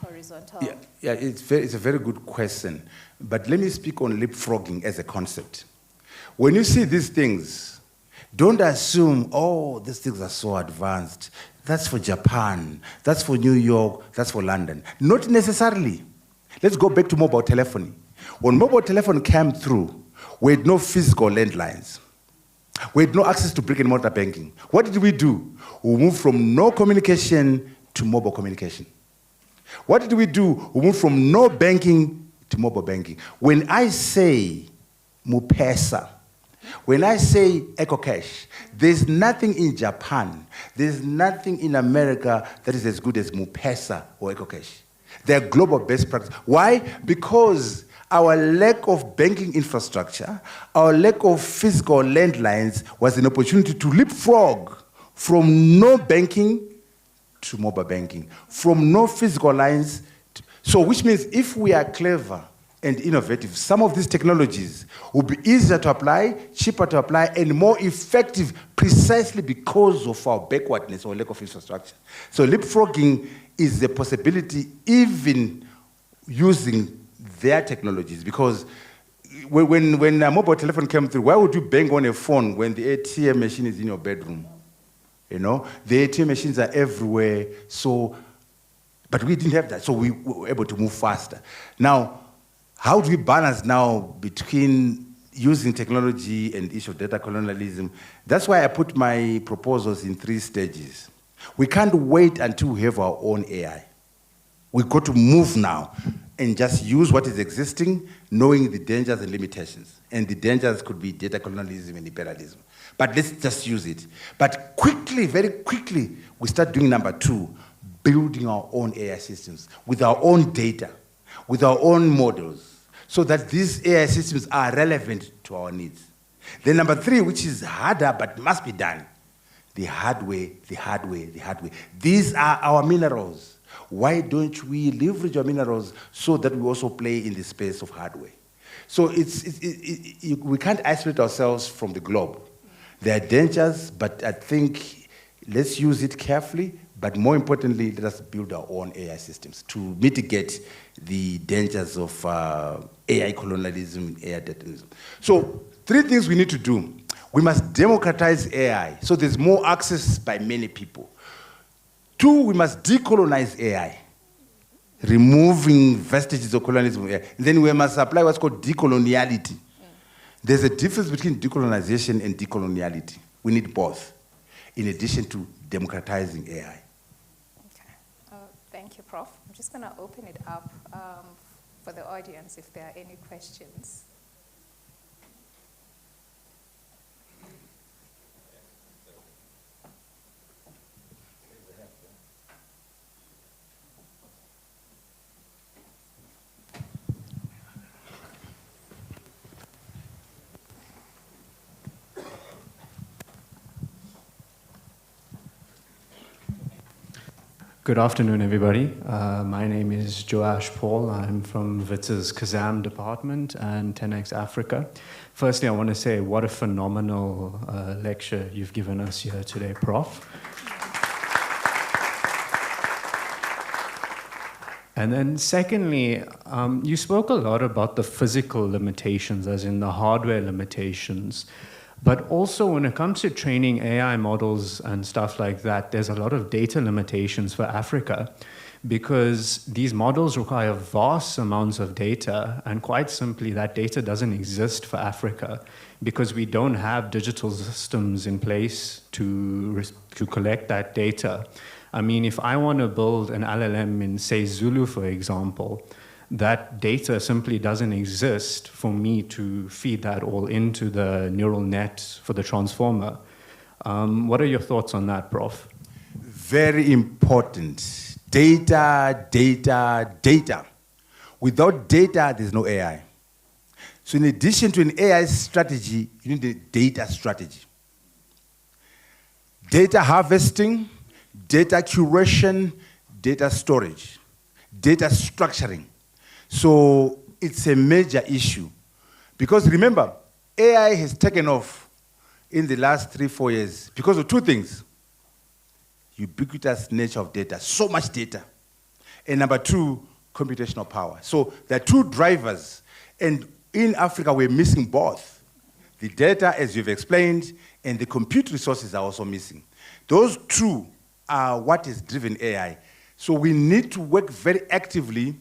horizontal. Yeah, it's a very good question. But let me speak on leapfrogging as a concept. When you see these things, don't assume, oh, these things are so advanced. That's for Japan, that's for New York, that's for London. Not necessarily. Let's go back to mobile telephony. When mobile telephone came through, we had no physical landlines. We had no access to brick and mortar banking. What did we do? We moved from no communication to mobile communication. What did we do? We moved from no banking to mobile banking. When I say Mupesa, when I say EcoCash, there's nothing in Japan, there's nothing in America that is as good as Mupesa or EcoCash. They're global best practice. Why? Because our lack of banking infrastructure, our lack of physical landlines was an opportunity to leapfrog from no banking to mobile banking, from no physical lines. So which means if we are clever and innovative, some of these technologies will be easier to apply, cheaper to apply, and more effective precisely because of our backwardness or lack of infrastructure. So leapfrogging is the possibility even using their technologies, because when a mobile telephone came through, why would you bang on a phone when the ATM machine is in your bedroom? You know, the ATM machines are everywhere, so, but we didn't have that, so we were able to move faster. Now, how do we balance now between using technology and the issue of data colonialism? That's why I put my proposals in 3 stages. We can't wait until we have our own AI. We've got to move now and just use what is existing, knowing the dangers and limitations. And the dangers could be data colonialism and imperialism. But let's just use it. But quickly, very quickly, we start doing number 2, building our own AI systems with our own data, with our own models, so that these AI systems are relevant to our needs. Then number 3, which is harder but must be done, the hard way. These are our minerals. Why don't we leverage our minerals so that we also play in the space of hardware? So we can't isolate ourselves from the globe. There are dangers, but I think let's use it carefully, but more importantly, let us build our own AI systems to mitigate the dangers of AI colonialism and AI terrorism. So 3 things we need to do. We must democratize AI, so there's more access by many people. 2, we must decolonize AI, removing vestiges of colonialism. And then we must apply what's called decoloniality. There's a difference between decolonization and decoloniality. We need both, in addition to democratizing AI. Okay. Thank you, Prof. I'm just going to open it up for the audience if there are any questions. Good afternoon, everybody. My name is Joash Paul. I'm from Wits's Kazam department and 10X Africa. Firstly, I want to say what a phenomenal lecture you've given us here today, Prof. And then secondly, you spoke a lot about the physical limitations, as in the hardware limitations. But also when it comes to training AI models and stuff like that, there's a lot of data limitations for Africa because these models require vast amounts of data, and quite simply that data doesn't exist for Africa because we don't have digital systems in place to collect that data. I mean, if I want to build an LLM in, say, Zulu, for example, that data simply doesn't exist for me to feed that all into the neural net for the transformer. What are your thoughts on that, Prof? Very important. Data. Without data, there's no AI. So in addition to an AI strategy, you need a data strategy. Data harvesting, data curation, data storage, data structuring. So it's a major issue. Because remember, AI has taken off in the last 3-4 years because of two things. Ubiquitous nature of data, so much data. And number two, computational power. So there are two drivers. And in Africa, we're missing both. The data, as you've explained, and the compute resources are also missing. Those two are what has driven AI. So we need to work very actively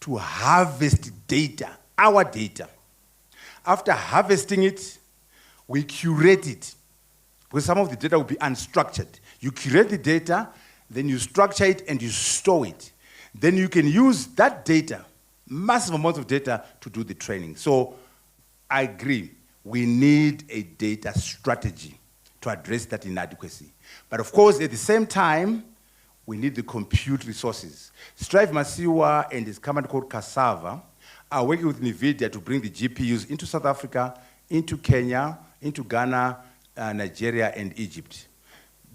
to harvest data, our data. After harvesting it, we curate it. Because some of the data will be unstructured. You curate the data, then you structure it and you store it. Then you can use that data, massive amounts of data, to do the training. So I agree, we need a data strategy to address that inadequacy. But of course, at the same time, we need the compute resources. Strive Masiwa and his company called Cassava are working with NVIDIA to bring the GPUs into South Africa, into Kenya, into Ghana, Nigeria, and Egypt.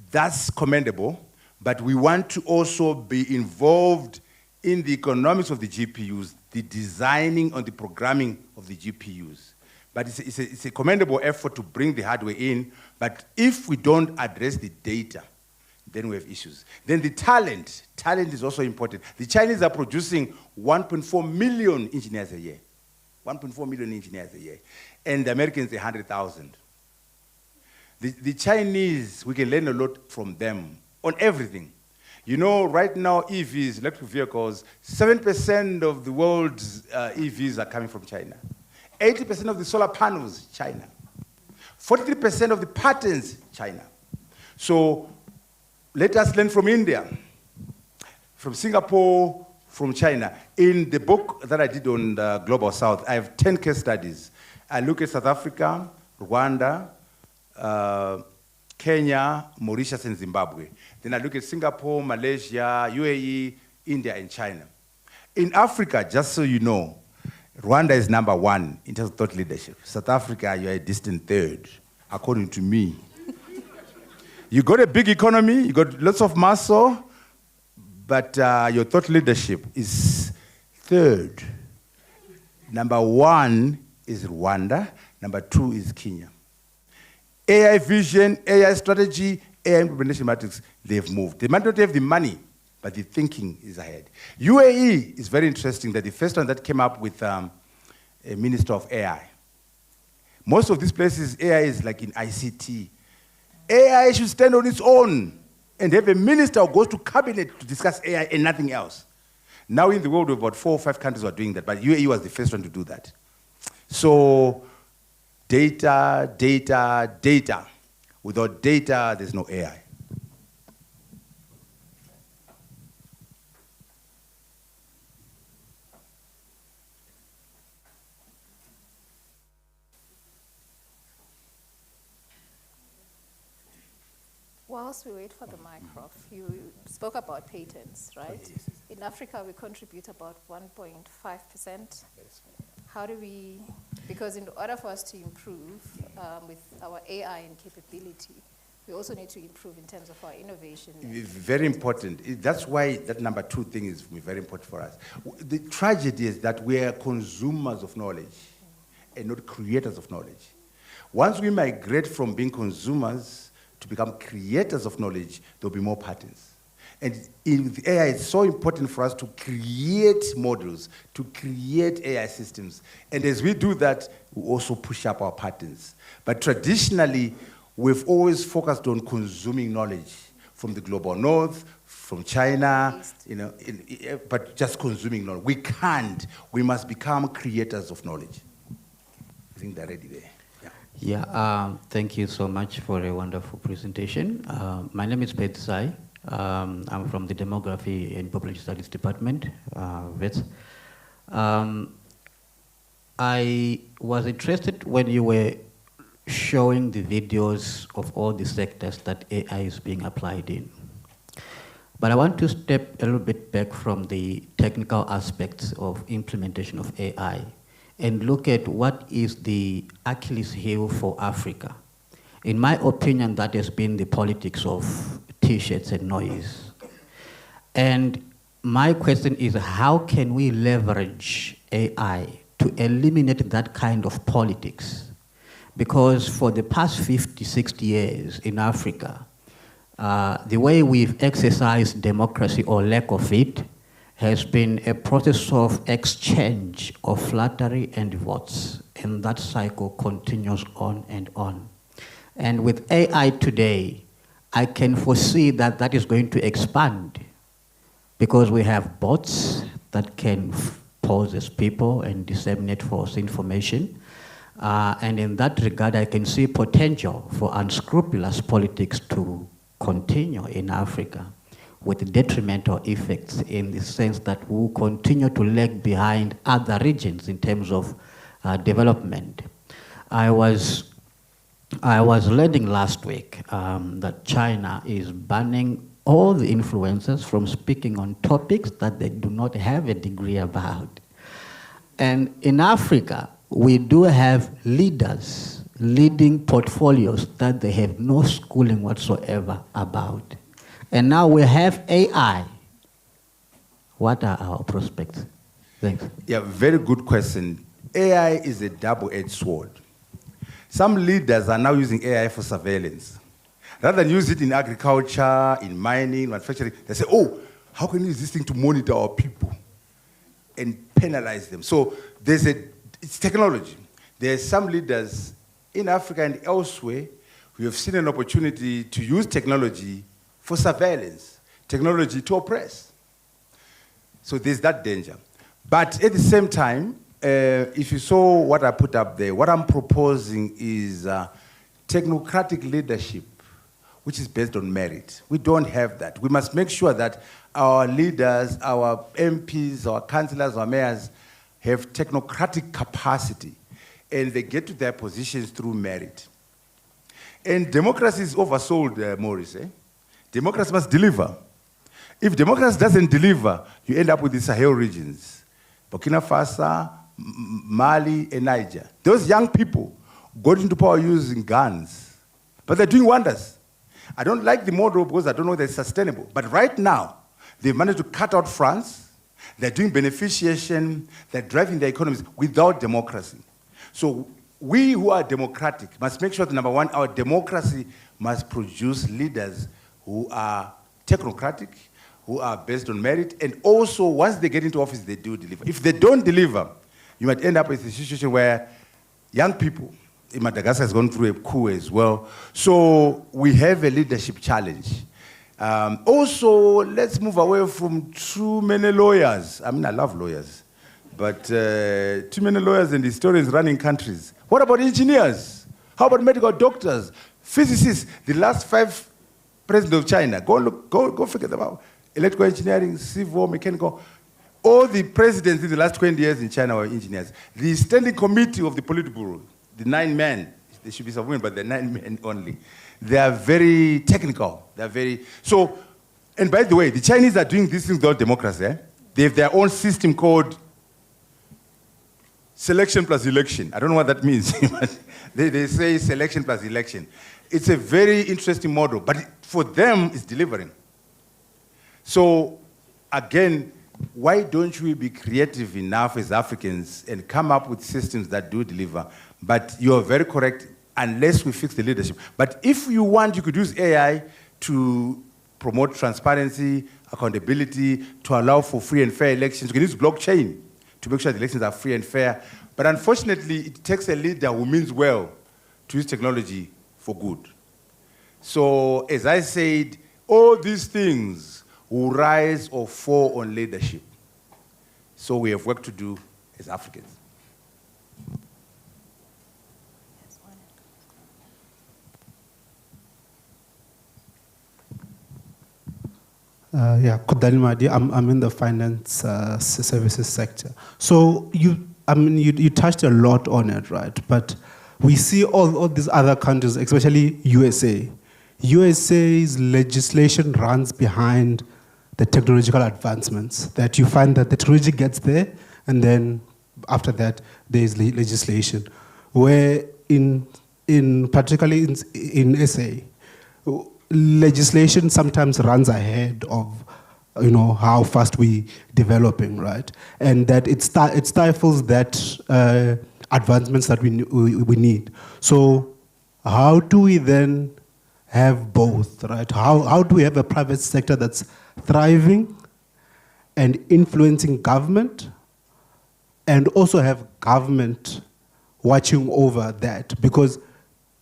That's commendable, but we want to also be involved in the economics of the GPUs, the designing and the programming of the GPUs. But it's a commendable effort to bring the hardware in, but if we don't address the data, then we have issues. Then the talent is also important. The Chinese are producing 1.4 million engineers a year. 1.4 million engineers a year. And the Americans, 100,000. The Chinese, we can learn a lot from them on everything. You know, right now, EVs, electric vehicles, 7% of the world's EVs are coming from China. 80% of the solar panels, China. 43% of the patents, China. So let us learn from India, from Singapore, from China. In the book that I did on the Global South, I have 10 case studies. I look at South Africa, Rwanda, Kenya, Mauritius, and Zimbabwe. Then I look at Singapore, Malaysia, UAE, India, and China. In Africa, just so you know, Rwanda is #1 in terms of thought leadership. South Africa, you're a distant third, according to me. You got a big economy, you got lots of muscle, but your thought leadership is third. #1 is Rwanda, #2 is Kenya. AI vision, AI strategy, AI implementation matrix, they've moved. They might not have the money, but the thinking is ahead. UAE is very interesting, that the first one that came up with a minister of AI. Most of these places, AI is like in ICT. AI should stand on its own and have a minister who goes to cabinet to discuss AI and nothing else. Now in the world, about 4 or 5 countries are doing that, but UAE was the first one to do that. So data, data, data. Without data, there's no AI. Whilst we wait for the mic, Prof, you spoke about patents, right? Yes. In Africa, we contribute about 1.5%. How do we, because in order for us to improve with our AI and capability, we also need to improve in terms of our innovation. Very important. That's why that #2 thing is very important for us. The tragedy is that we are consumers of knowledge and not creators of knowledge. Once we migrate from being consumers to become creators of knowledge, there'll be more patterns. And in AI, it's so important for us to create models, to create AI systems. And as we do that, we also push up our patterns. But traditionally, we've always focused on consuming knowledge from the global north, from China, but just consuming knowledge. We can't. We must become creators of knowledge. I think they're ready there. Yeah, thank you so much for a wonderful presentation. My name is Pet Sai. I'm from the Demography and Population Studies Department, Wits. I was interested when you were showing the videos of all the sectors that AI is being applied in. But I want to step a little bit back from the technical aspects of implementation of AI and look at what is the Achilles heel for Africa. In my opinion, that has been the politics of T-shirts and noise. And my question is, how can we leverage AI to eliminate that kind of politics? Because for the past 50, 60 years in Africa, the way we've exercised democracy or lack of it has been a process of exchange of flattery and votes. And that cycle continues on and on. And with AI today, I can foresee that that is going to expand because we have bots that can pose as people and disseminate false information. And in that regard, I can see potential for unscrupulous politics to continue in Africa with detrimental effects in the sense that we will continue to lag behind other regions in terms of development. I was learning last week that China is banning all the influencers from speaking on topics that they do not have a degree about. And in Africa, we do have leaders leading portfolios that they have no schooling whatsoever about. And now we have AI. What are our prospects? Thanks. Yeah, very good question. AI is a double-edged sword. Some leaders are now using AI for surveillance. Rather than use it in agriculture, in mining, manufacturing, they say, oh, how can we use this thing to monitor our people and penalize them? So it's technology. There are some leaders in Africa and elsewhere who have seen an opportunity to use technology for surveillance, technology to oppress. So there's that danger. But at the same time, if you saw what I put up there, what I'm proposing is technocratic leadership, which is based on merit. We don't have that. We must make sure that our leaders, our MPs, our councillors, our mayors have technocratic capacity and they get to their positions through merit. And democracy is oversold, Maurice. Democracy must deliver. If democracy doesn't deliver, you end up with the Sahel regions, Burkina Faso, Mali, and Niger. Those young people got into power using guns, but they're doing wonders. I don't like the model because I don't know that it's sustainable. But right now, they've managed to cut out France. They're doing beneficiation. They're driving their economies without democracy. So we who are democratic must make sure that, number one, our democracy must produce leaders who are technocratic, who are based on merit, and also once they get into office, they do deliver. If they don't deliver, you might end up with a situation where young people, in Madagascar has gone through a coup as well. So we have a leadership challenge. Also, let's move away from too many lawyers. I mean, I love lawyers, but too many lawyers and historians running countries. What about engineers? How about medical doctors, physicists? The last 5 presidents of China, go figure them out. Electrical engineering, civil, mechanical. All the presidents in the last 20 years in China were engineers. The standing committee of the Politburo, the 9 men, there should be some women, but they're 9 men only. They are very technical. They're very, so, and by the way, the Chinese are doing these things without democracy. They have their own system called selection plus election. I don't know what that means. they say selection plus election. It's a very interesting model, but for them, it's delivering. So, again, why don't we be creative enough as Africans and come up with systems that do deliver? But you're very correct, unless we fix the leadership. But if you want, you could use AI to promote transparency, accountability, to allow for free and fair elections. You can use blockchain to make sure the elections are free and fair. But unfortunately, it takes a leader who means well to use technology for good. So, as I said, all these things will rise or fall on leadership. So we have work to do as Africans. Kodali Madi, I'm in the finance services sector. So you touched a lot on it, right? But we see all these other countries, especially USA. USA's legislation runs behind the technological advancements, that you find that the technology gets there and then after that there is legislation, where particularly in SA, legislation sometimes runs ahead of how fast we developing, right? And that it stifles that advancements that we need. So how do we then have both, right? How do we have a private sector that's thriving and influencing government, and also have government watching over that? Because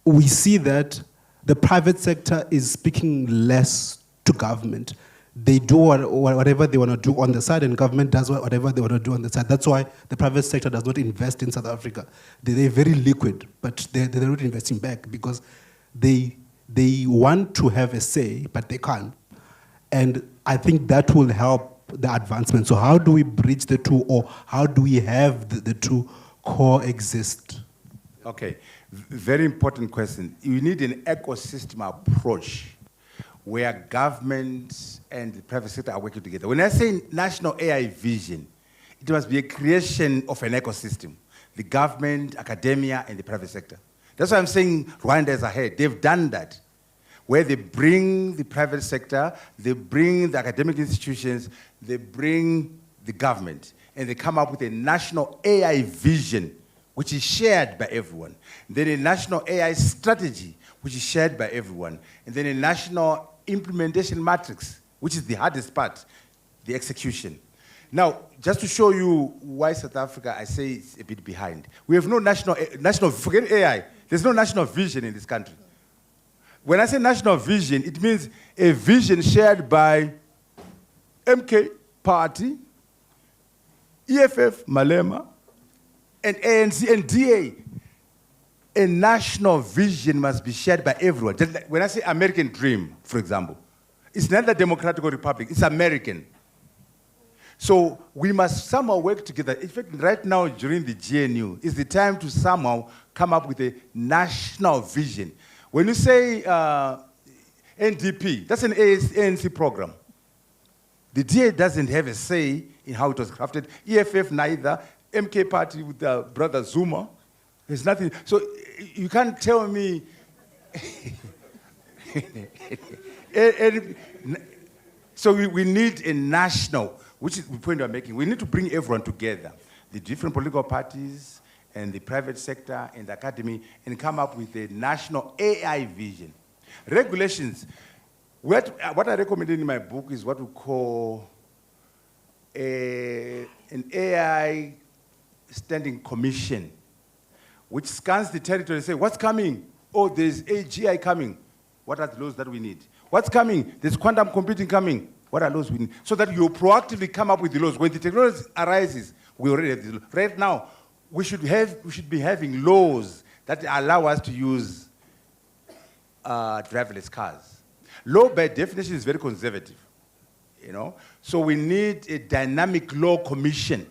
we see that the private sector is speaking less to government. They do whatever they want to do on the side, and government does whatever they want to do on the side. That's why the private sector does not invest in South Africa. They're very liquid, but they're not investing back because they want to have a say, but they can't. And I think that will help the advancement. So how do we bridge the two, or how do we have the two coexist? Okay, very important question. You need an ecosystem approach where government and the private sector are working together. When I say national AI vision, it must be a creation of an ecosystem. The government, academia, and the private sector. That's why I'm saying Rwanda is ahead. They've done that, where they bring the private sector, they bring the academic institutions, they bring the government, and they come up with a national AI vision, which is shared by everyone. Then a national AI strategy, which is shared by everyone. And then a national implementation matrix, which is the hardest part, the execution. Now, just to show you why South Africa, I say it's a bit behind. We have no national, forget AI, there's no national vision in this country. When I say national vision, it means a vision shared by MK Party, EFF, Malema, and ANC and DA. A national vision must be shared by everyone. Just like when I say American dream, for example, it's not the democratic republic, it's American. So we must somehow work together. In fact, right now during the GNU, is the time to somehow come up with a national vision. When you say NDP, that's an ANC program. The DA doesn't have a say in how it was crafted. EFF neither. MK Party with brother Zuma. There's nothing. So you can't tell me. So we need a national, which is the point I'm making. We need to bring everyone together, the different political parties and the private sector and the academy, and come up with a national AI vision. Regulations. What I recommended in my book is what we call an AI standing commission, which scans the territory and says, what's coming? Oh, there's AGI coming. What are the laws that we need? What's coming? There's quantum computing coming. What are laws we need? So that you proactively come up with the laws. When the technology arises, we already have the laws. Right now, we should be having laws that allow us to use driverless cars. Law, by definition, is very conservative, So we need a dynamic law commission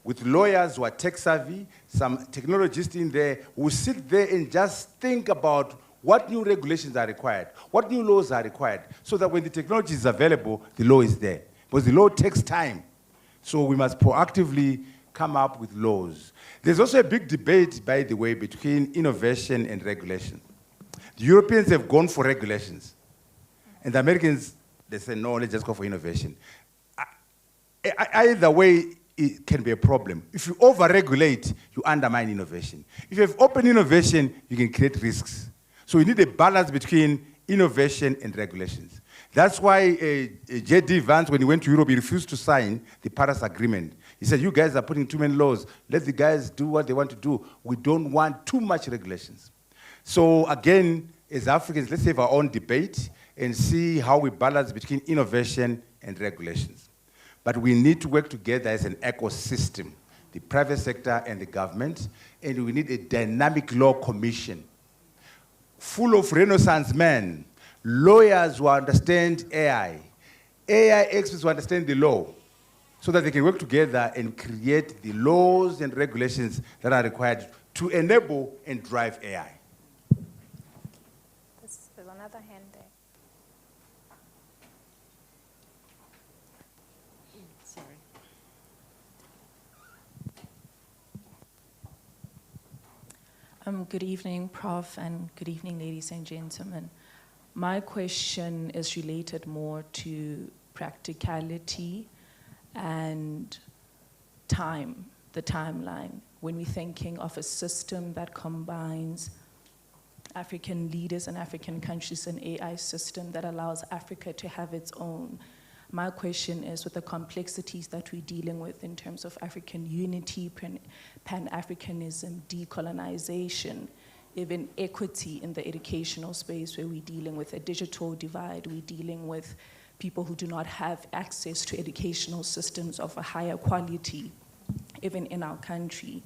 with lawyers who are tech-savvy, some technologists in there who sit there and just think about what new regulations are required, what new laws are required, so that when the technology is available, the law is there. Because the law takes time. So we must proactively come up with laws. There's also a big debate, by the way, between innovation and regulation. The Europeans have gone for regulations. And the Americans, they say, no, let's just go for innovation. Either way, it can be a problem. If you over-regulate, you undermine innovation. If you have open innovation, you can create risks. So you need a balance between innovation and regulations. That's why J.D. Vance, when he went to Europe, he refused to sign the Paris Agreement. He said, you guys are putting too many laws. Let the guys do what they want to do. We don't want too much regulations. So again, as Africans, let's have our own debate and see how we balance between innovation and regulations. But we need to work together as an ecosystem, the private sector and the government, and we need a dynamic law commission full of Renaissance men, lawyers who understand AI experts who understand the law, so that they can work together and create the laws and regulations that are required to enable and drive AI. There's another hand there. Good evening, Prof, and good evening, ladies and gentlemen. My question is related more to practicality and time, the timeline. When we're thinking of a system that combines African leaders and African countries, an AI system that allows Africa to have its own. My question is, with the complexities that we're dealing with in terms of African unity, Pan-Africanism, decolonization, even equity in the educational space, where we're dealing with a digital divide, we're dealing with people who do not have access to educational systems of a higher quality, even in our country.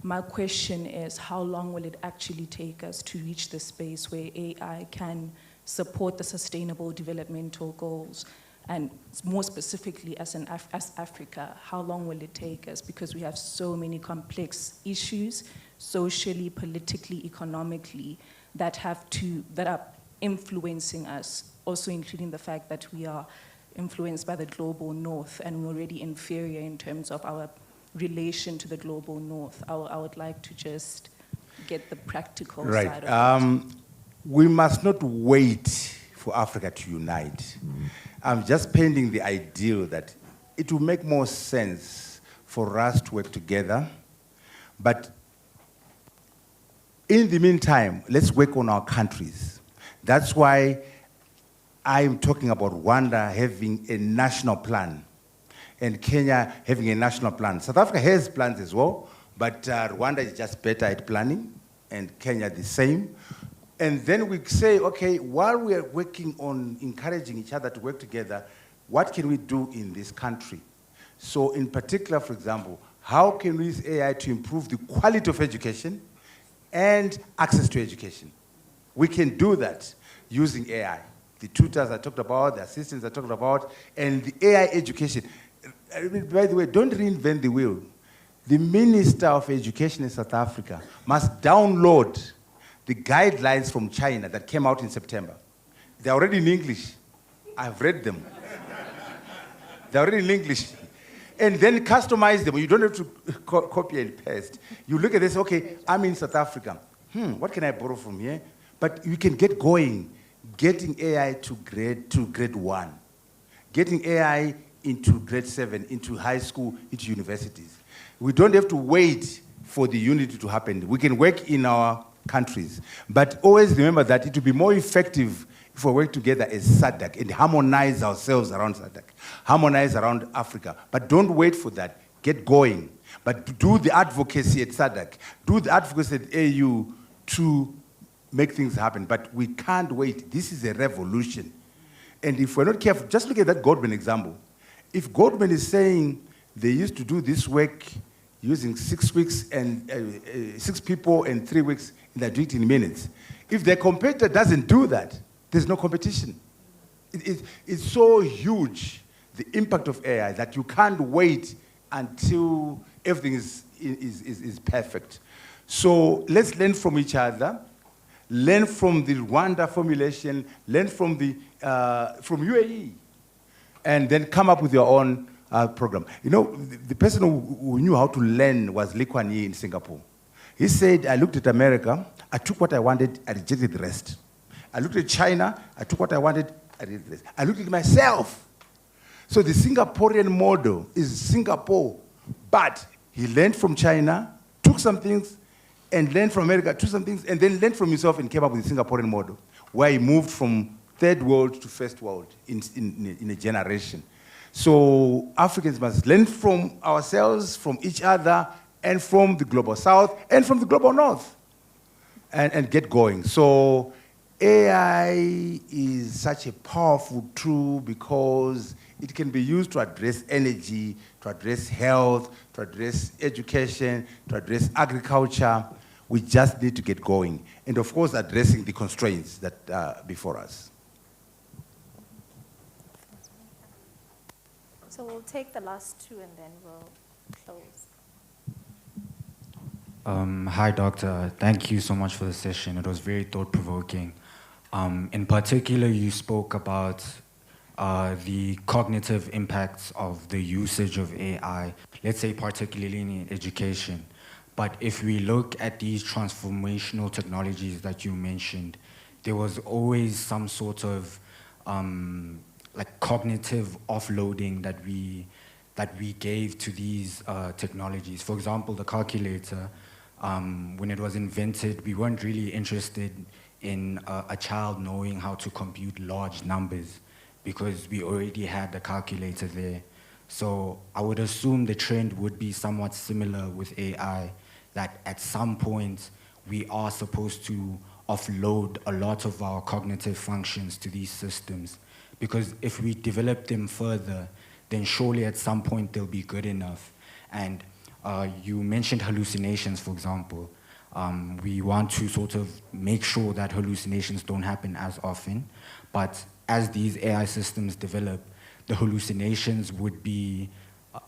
My question is, how long will it actually take us to reach the space where AI can support the sustainable developmental goals? And more specifically, as Africa, how long will it take us? Because we have so many complex issues, socially, politically, economically, that are influencing us, also including the fact that we are influenced by the global north and we're already inferior in terms of our relation to the global north. I would like to just get the practical side of it. We must not wait for Africa to unite. I'm just painting the ideal that it will make more sense for us to work together. But in the meantime, let's work on our countries. That's why I'm talking about Rwanda having a national plan and Kenya having a national plan. South Africa has plans as well, but Rwanda is just better at planning, and Kenya the same. And then we say, okay, while we are working on encouraging each other to work together, what can we do in this country? So in particular, for example, how can we use AI to improve the quality of education and access to education? We can do that using AI. The tutors I talked about, the assistants I talked about, and the AI education. By the way, don't reinvent the wheel. The Minister of Education in South Africa must download the guidelines from China that came out in September. They're already in English. I've read them. They're already in English. And then customize them. You don't have to copy and paste. You look at this, okay, I'm in South Africa. What can I borrow from here? But you can get going, getting AI to grade 1, getting AI into grade 7, into high school, into universities. We don't have to wait for the unity to happen. We can work in our countries. But always remember that it will be more effective if we work together as SADC and harmonize ourselves around SADC, harmonize around Africa. But don't wait for that. Get going. But do the advocacy at SADC, do the advocacy at AU to make things happen. But we can't wait. This is a revolution. And if we're not careful, just look at that Goldman example. If Goldman is saying they used to do this work using 6 weeks and 6 people and 3 weeks, and they do it in minutes. If their competitor doesn't do that, there's no competition. It's so huge, the impact of AI, that you can't wait until everything is perfect. So let's learn from each other, learn from the Rwanda formulation, learn from from UAE, and then come up with your own program. You know, the person who knew how to learn was Lee Kuan Yew in Singapore. He said, I looked at America, I took what I wanted, I rejected the rest. I looked at China, I took what I wanted, I rejected the rest. I looked at myself. So the Singaporean model is Singapore, but he learned from China, took some things, and learned from America, took some things, and then learned from himself and came up with the Singaporean model, where he moved from third world to first world in a generation. So Africans must learn from ourselves, from each other, and from the global south, and from the global north, and get going. So AI is such a powerful tool because it can be used to address energy, to address health, to address education, to address agriculture. We just need to get going. And of course, addressing the constraints that are before us. So we'll take the last two and then we'll close. Hi, Doctor. Thank you so much for the session. It was very thought-provoking. In particular, you spoke about the cognitive impacts of the usage of AI, let's say particularly in education. But if we look at these transformational technologies that you mentioned, there was always some sort of like cognitive offloading that we gave to these technologies. For example, the calculator, when it was invented, we weren't really interested in a child knowing how to compute large numbers because we already had the calculator there. So I would assume the trend would be somewhat similar with AI, that at some point we are supposed to offload a lot of our cognitive functions to these systems. Because if we develop them further, then surely at some point they'll be good enough. And you mentioned hallucinations, for example. We want to sort of make sure that hallucinations don't happen as often. But as these AI systems develop, the hallucinations would be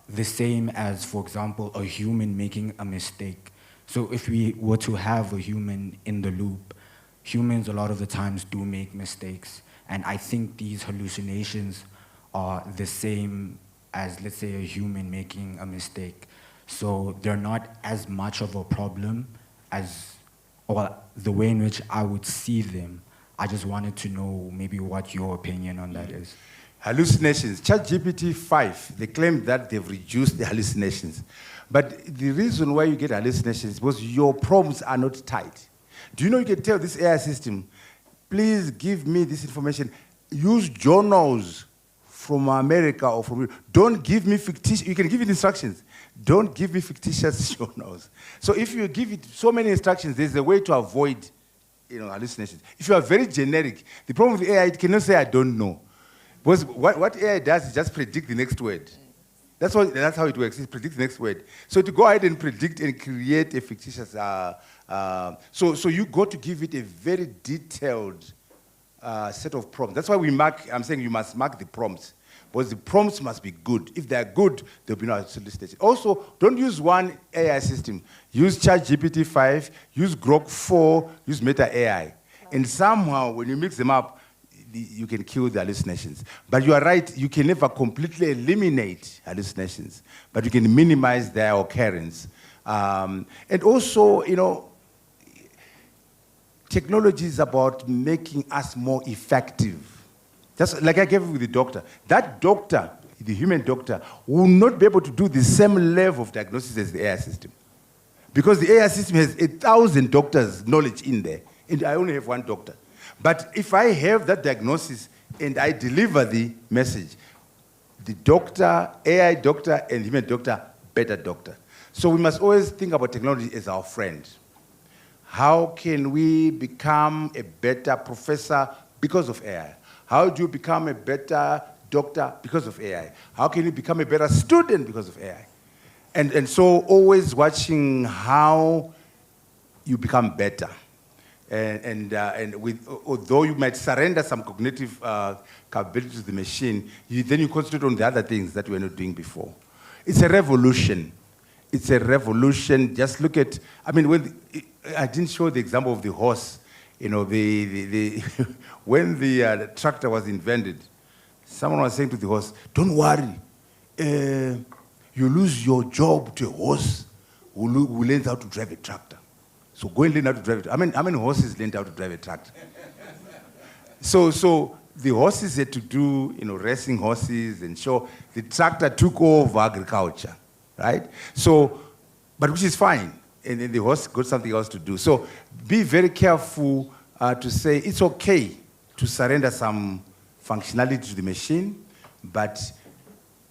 the same as, for example, a human making a mistake. So if we were to have a human in the loop, humans a lot of the times do make mistakes. And I think these hallucinations are the same as, let's say, a human making a mistake. So they're not as much of a problem as, or the way in which I would see them. I just wanted to know maybe what your opinion on that is. Hallucinations. ChatGPT 5, they claim that they've reduced the hallucinations. But the reason why you get hallucinations is because your prompts are not tight. Do you know you can tell this AI system, please give me this information. Use journals from America or from... Don't give me fictitious... You can give it instructions. Don't give me fictitious journals. So if you give it so many instructions, there's a way to avoid hallucinations. If you are very generic, the problem with AI, it cannot say, I don't know. Because what AI does is just predict the next word. That's how it works. It predicts the next word. So to go ahead and predict and create a fictitious... So you got to give it a very detailed set of prompts. That's why I'm saying you must mark the prompts. Because the prompts must be good. If they're good, there'll be no hallucination. Also, don't use one AI system. Use ChatGPT 5, use Grok 4, use Meta AI. And somehow, when you mix them up, you can kill the hallucinations. But you are right, you can never completely eliminate hallucinations, but you can minimize their occurrence. And also, technology is about making us more effective. Just like I gave with the doctor. That doctor, the human doctor, will not be able to do the same level of diagnosis as the AI system. Because the AI system has 1,000 doctors' knowledge in there, and I only have one doctor. But if I have that diagnosis and I deliver the message, the doctor, AI doctor, and human doctor, better doctor. So we must always think about technology as our friend. How can we become a better professor because of AI? How do you become a better doctor because of AI? How can you become a better student because of AI? And so always watching how you become better. Although you might surrender some cognitive capability to the machine, then you concentrate on the other things that you were not doing before. It's a revolution. It's a revolution. Just look at, I didn't show the example of the horse. When the tractor was invented, someone was saying to the horse, don't worry, you lose your job to a horse who learns how to drive a tractor. So go and learn how to drive it. How many horses learned how to drive a tractor? So the horses had to do, racing horses and show. The tractor took over agriculture, right? So, but which is fine. And then the horse got something else to do. So be very careful to say it's okay to surrender some functionality to the machine. But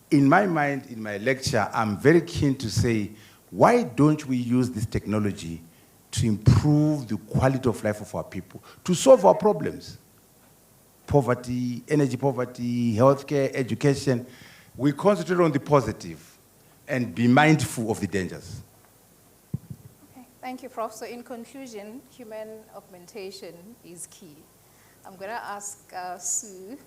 in my mind, in my lecture, I'm very keen to say, why don't we use this technology to improve the quality of life of our people, to solve our problems? Poverty, energy poverty, healthcare, education. We concentrate on the positive and be mindful of the dangers. Okay, thank you, Prof. So in conclusion, human augmentation is key. I'm going to ask Sue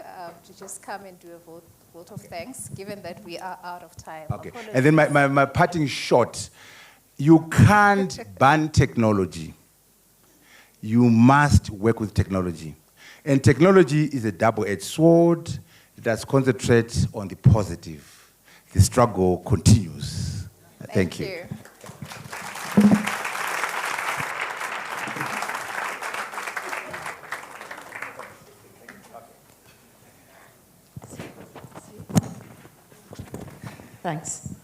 to just come and do a vote of thanks, given that we are out of time. Okay, and then my parting shot. You can't ban technology. You must work with technology. And technology is a double-edged sword that concentrates on the positive. The struggle continues. Thank you. Thanks.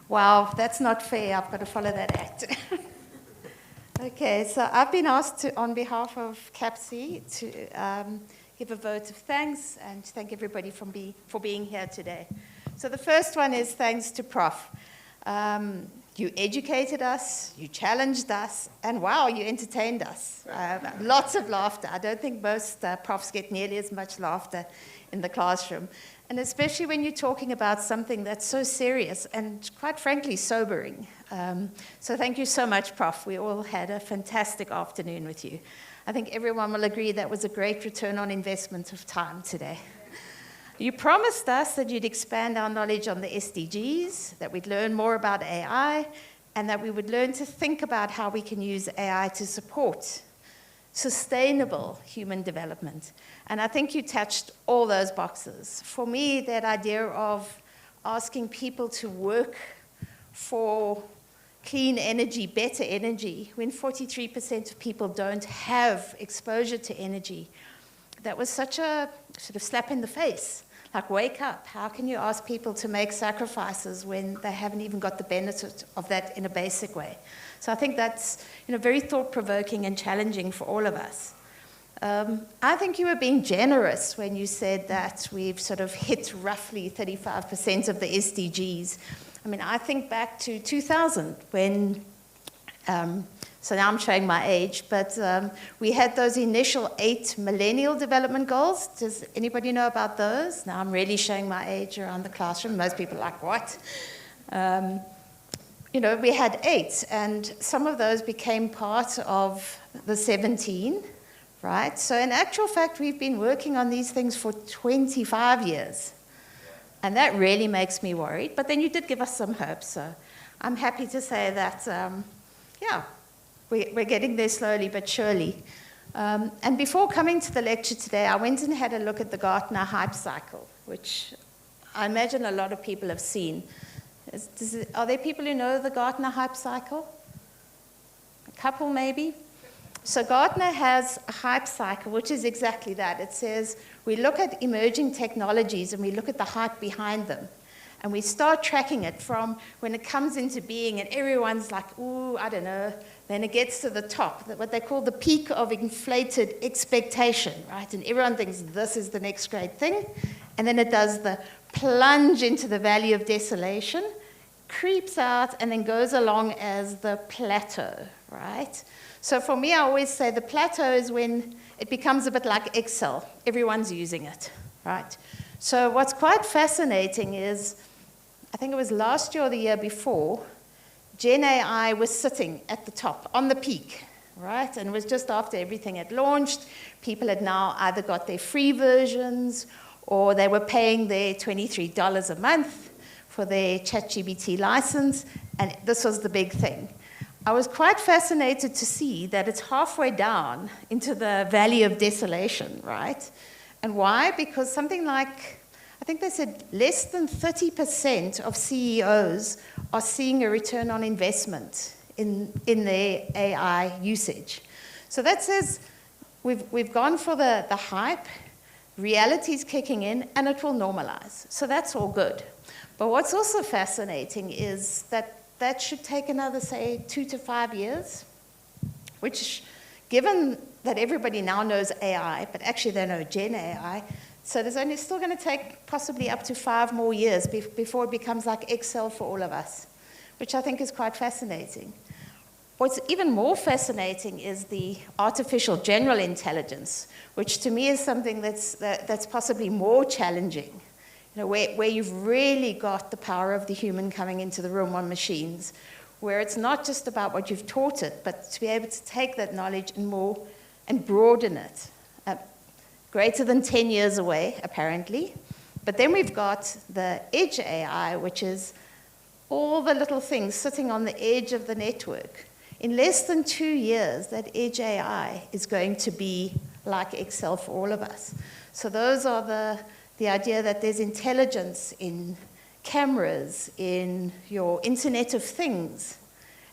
Wow, that's not fair. I've got to follow that act. Okay, so I've been asked to, on behalf of CAPSI, to give a vote of thanks and to thank everybody for being here today. So the first one is thanks to Prof. You educated us, you challenged us, and wow, you entertained us. Lots of laughter. I don't think most profs get nearly as much laughter in the classroom. And especially when you're talking about something that's so serious and, quite frankly, sobering. So thank you so much, Prof. We all had a fantastic afternoon with you. I think everyone will agree that was a great return on investment of time today. You promised us that you'd expand our knowledge on the SDGs, that we'd learn more about AI, and that we would learn to think about how we can use AI to support sustainable human development. And I think you touched all those boxes. For me, that idea of asking people to work for clean energy, better energy, when 43% of people don't have exposure to energy, that was such a sort of slap in the face. Like, wake up. How can you ask people to make sacrifices when they haven't even got the benefit of that in a basic way? So I think that's very thought-provoking and challenging for all of us. I think you were being generous when you said that we've sort of hit roughly 35% of the SDGs. I mean, I think back to 2000 when, so now I'm showing my age, but we had those initial 8 Millennial Development Goals. Does anybody know about those? Now I'm really showing my age around the classroom. Most people are like, what? We had 8, and some of those became part of the 17, right? So in actual fact, we've been working on these things for 25 years. And that really makes me worried. But then you did give us some hope, so I'm happy to say that, yeah, we're getting there slowly but surely. And before coming to the lecture today, I went and had a look at the Gartner hype cycle, which I imagine a lot of people have seen. Are there people who know the Gartner hype cycle? A couple, maybe? So Gartner has a hype cycle, which is exactly that. It says we look at emerging technologies and we look at the hype behind them. And we start tracking it from when it comes into being and everyone's like, ooh, I don't know. Then it gets to the top, what they call the peak of inflated expectation, right? And everyone thinks this is the next great thing. And then it does the plunge into the valley of desolation, creeps out, and then goes along as the plateau, right? So for me, I always say the plateau is when it becomes a bit like Excel. Everyone's using it, right? So what's quite fascinating is, I think it was last year or the year before, Gen AI was sitting at the top, on the peak, right? And it was just after everything had launched. People had now either got their free versions or they were paying their $23 a month for their ChatGPT license, and this was the big thing. I was quite fascinated to see that it's halfway down into the valley of desolation, right? And why? Because something like, I think they said less than 30% of CEOs are seeing a return on investment in their AI usage. So that says we've gone for the hype, reality's kicking in, and it will normalize. So that's all good. But what's also fascinating is that should take another, say, 2 to 5 years, which, given that everybody now knows AI, but actually they know Gen AI, so there's only still going to take possibly up to 5 more years before it becomes like Excel for all of us, which I think is quite fascinating. What's even more fascinating is the artificial general intelligence, which to me is something that's possibly more challenging. Where you've really got the power of the human coming into the room on machines, where it's not just about what you've taught it, but to be able to take that knowledge and broaden it. Greater than 10 years away, apparently. But then we've got the edge AI, which is all the little things sitting on the edge of the network. In less than 2 years, that edge AI is going to be like Excel for all of us. So those are the idea that there's intelligence in cameras, in your Internet of Things,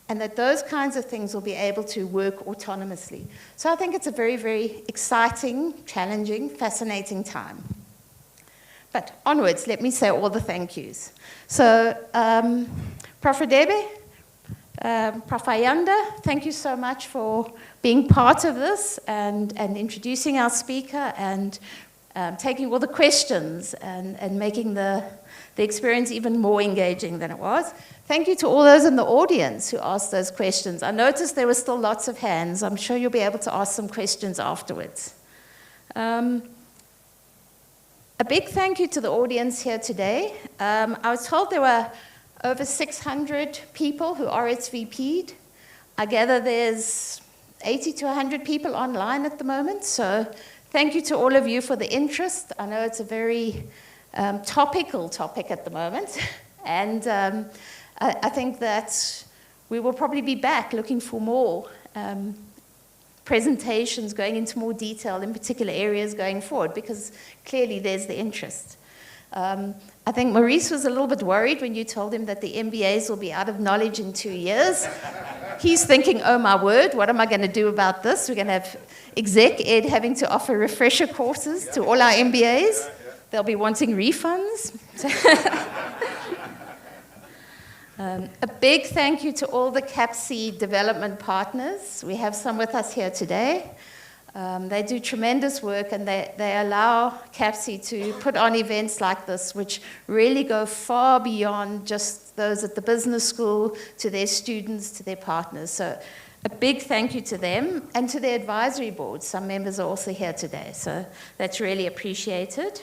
and that those kinds of things will be able to work autonomously. So I think it's a very, very exciting, challenging, fascinating time. But onwards, let me say all the thank yous. So, Prof. Radebe, Prof. Ayanda, thank you so much for being part of this and introducing our speaker and taking all the questions and making the experience even more engaging than it was. Thank you to all those in the audience who asked those questions. I noticed there were still lots of hands. I'm sure you'll be able to ask some questions afterwards. A big thank you to the audience here today. I was told there were over 600 people who RSVP'd. I gather there's 80 to 100 people online at the moment, so thank you to all of you for the interest. I know it's a very topical topic at the moment, and I think that we will probably be back looking for more presentations going into more detail in particular areas going forward, because clearly there's the interest. I think Maurice was a little bit worried when you told him that the MBAs will be out of knowledge in 2 years. He's thinking, oh my word, what am I going to do about this? We're going to have Exec Ed having to offer refresher courses to all our MBAs. They'll be wanting refunds. A big thank you to all the CAPSI development partners. We have some with us here today. They do tremendous work, and they allow CAPSI to put on events like this, which really go far beyond just those at the business school, to their students, to their partners. So a big thank you to them and to the advisory board. Some members are also here today, so that's really appreciated.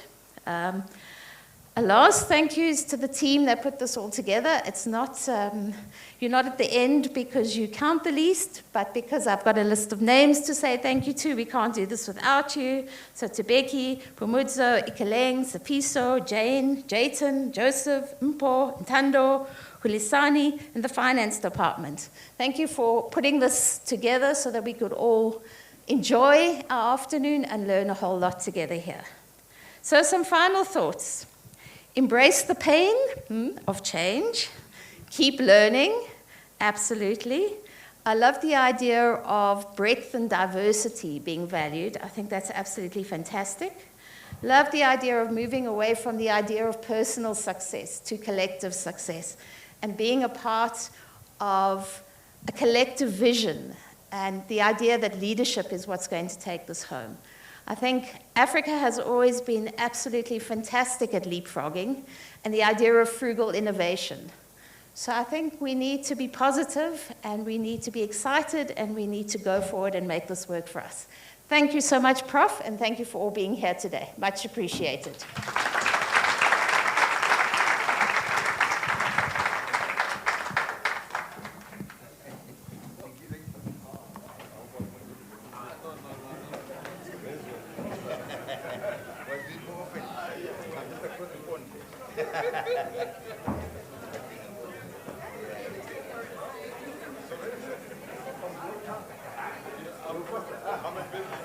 A last thank you is to the team that put this all together. It's not, you're not at the end because you count the least, but because I've got a list of names to say thank you to. We can't do this without you. So to Becky, Pumudzo, Ikeleng, Sapiso, Jane, Jayton, Joseph, Mpo, Ntando, Hulisani, and the finance department. Thank you for putting this together so that we could all enjoy our afternoon and learn a whole lot together here. So some final thoughts. Embrace the pain of change. Keep learning, absolutely. I love the idea of breadth and diversity being valued. I think that's absolutely fantastic. Love the idea of moving away from the idea of personal success to collective success and being a part of a collective vision and the idea that leadership is what's going to take this home. I think Africa has always been absolutely fantastic at leapfrogging and the idea of frugal innovation. So I think we need to be positive and we need to be excited and we need to go forward and make this work for us. Thank you so much, Prof, and thank you for all being here today. Much appreciated. How much business?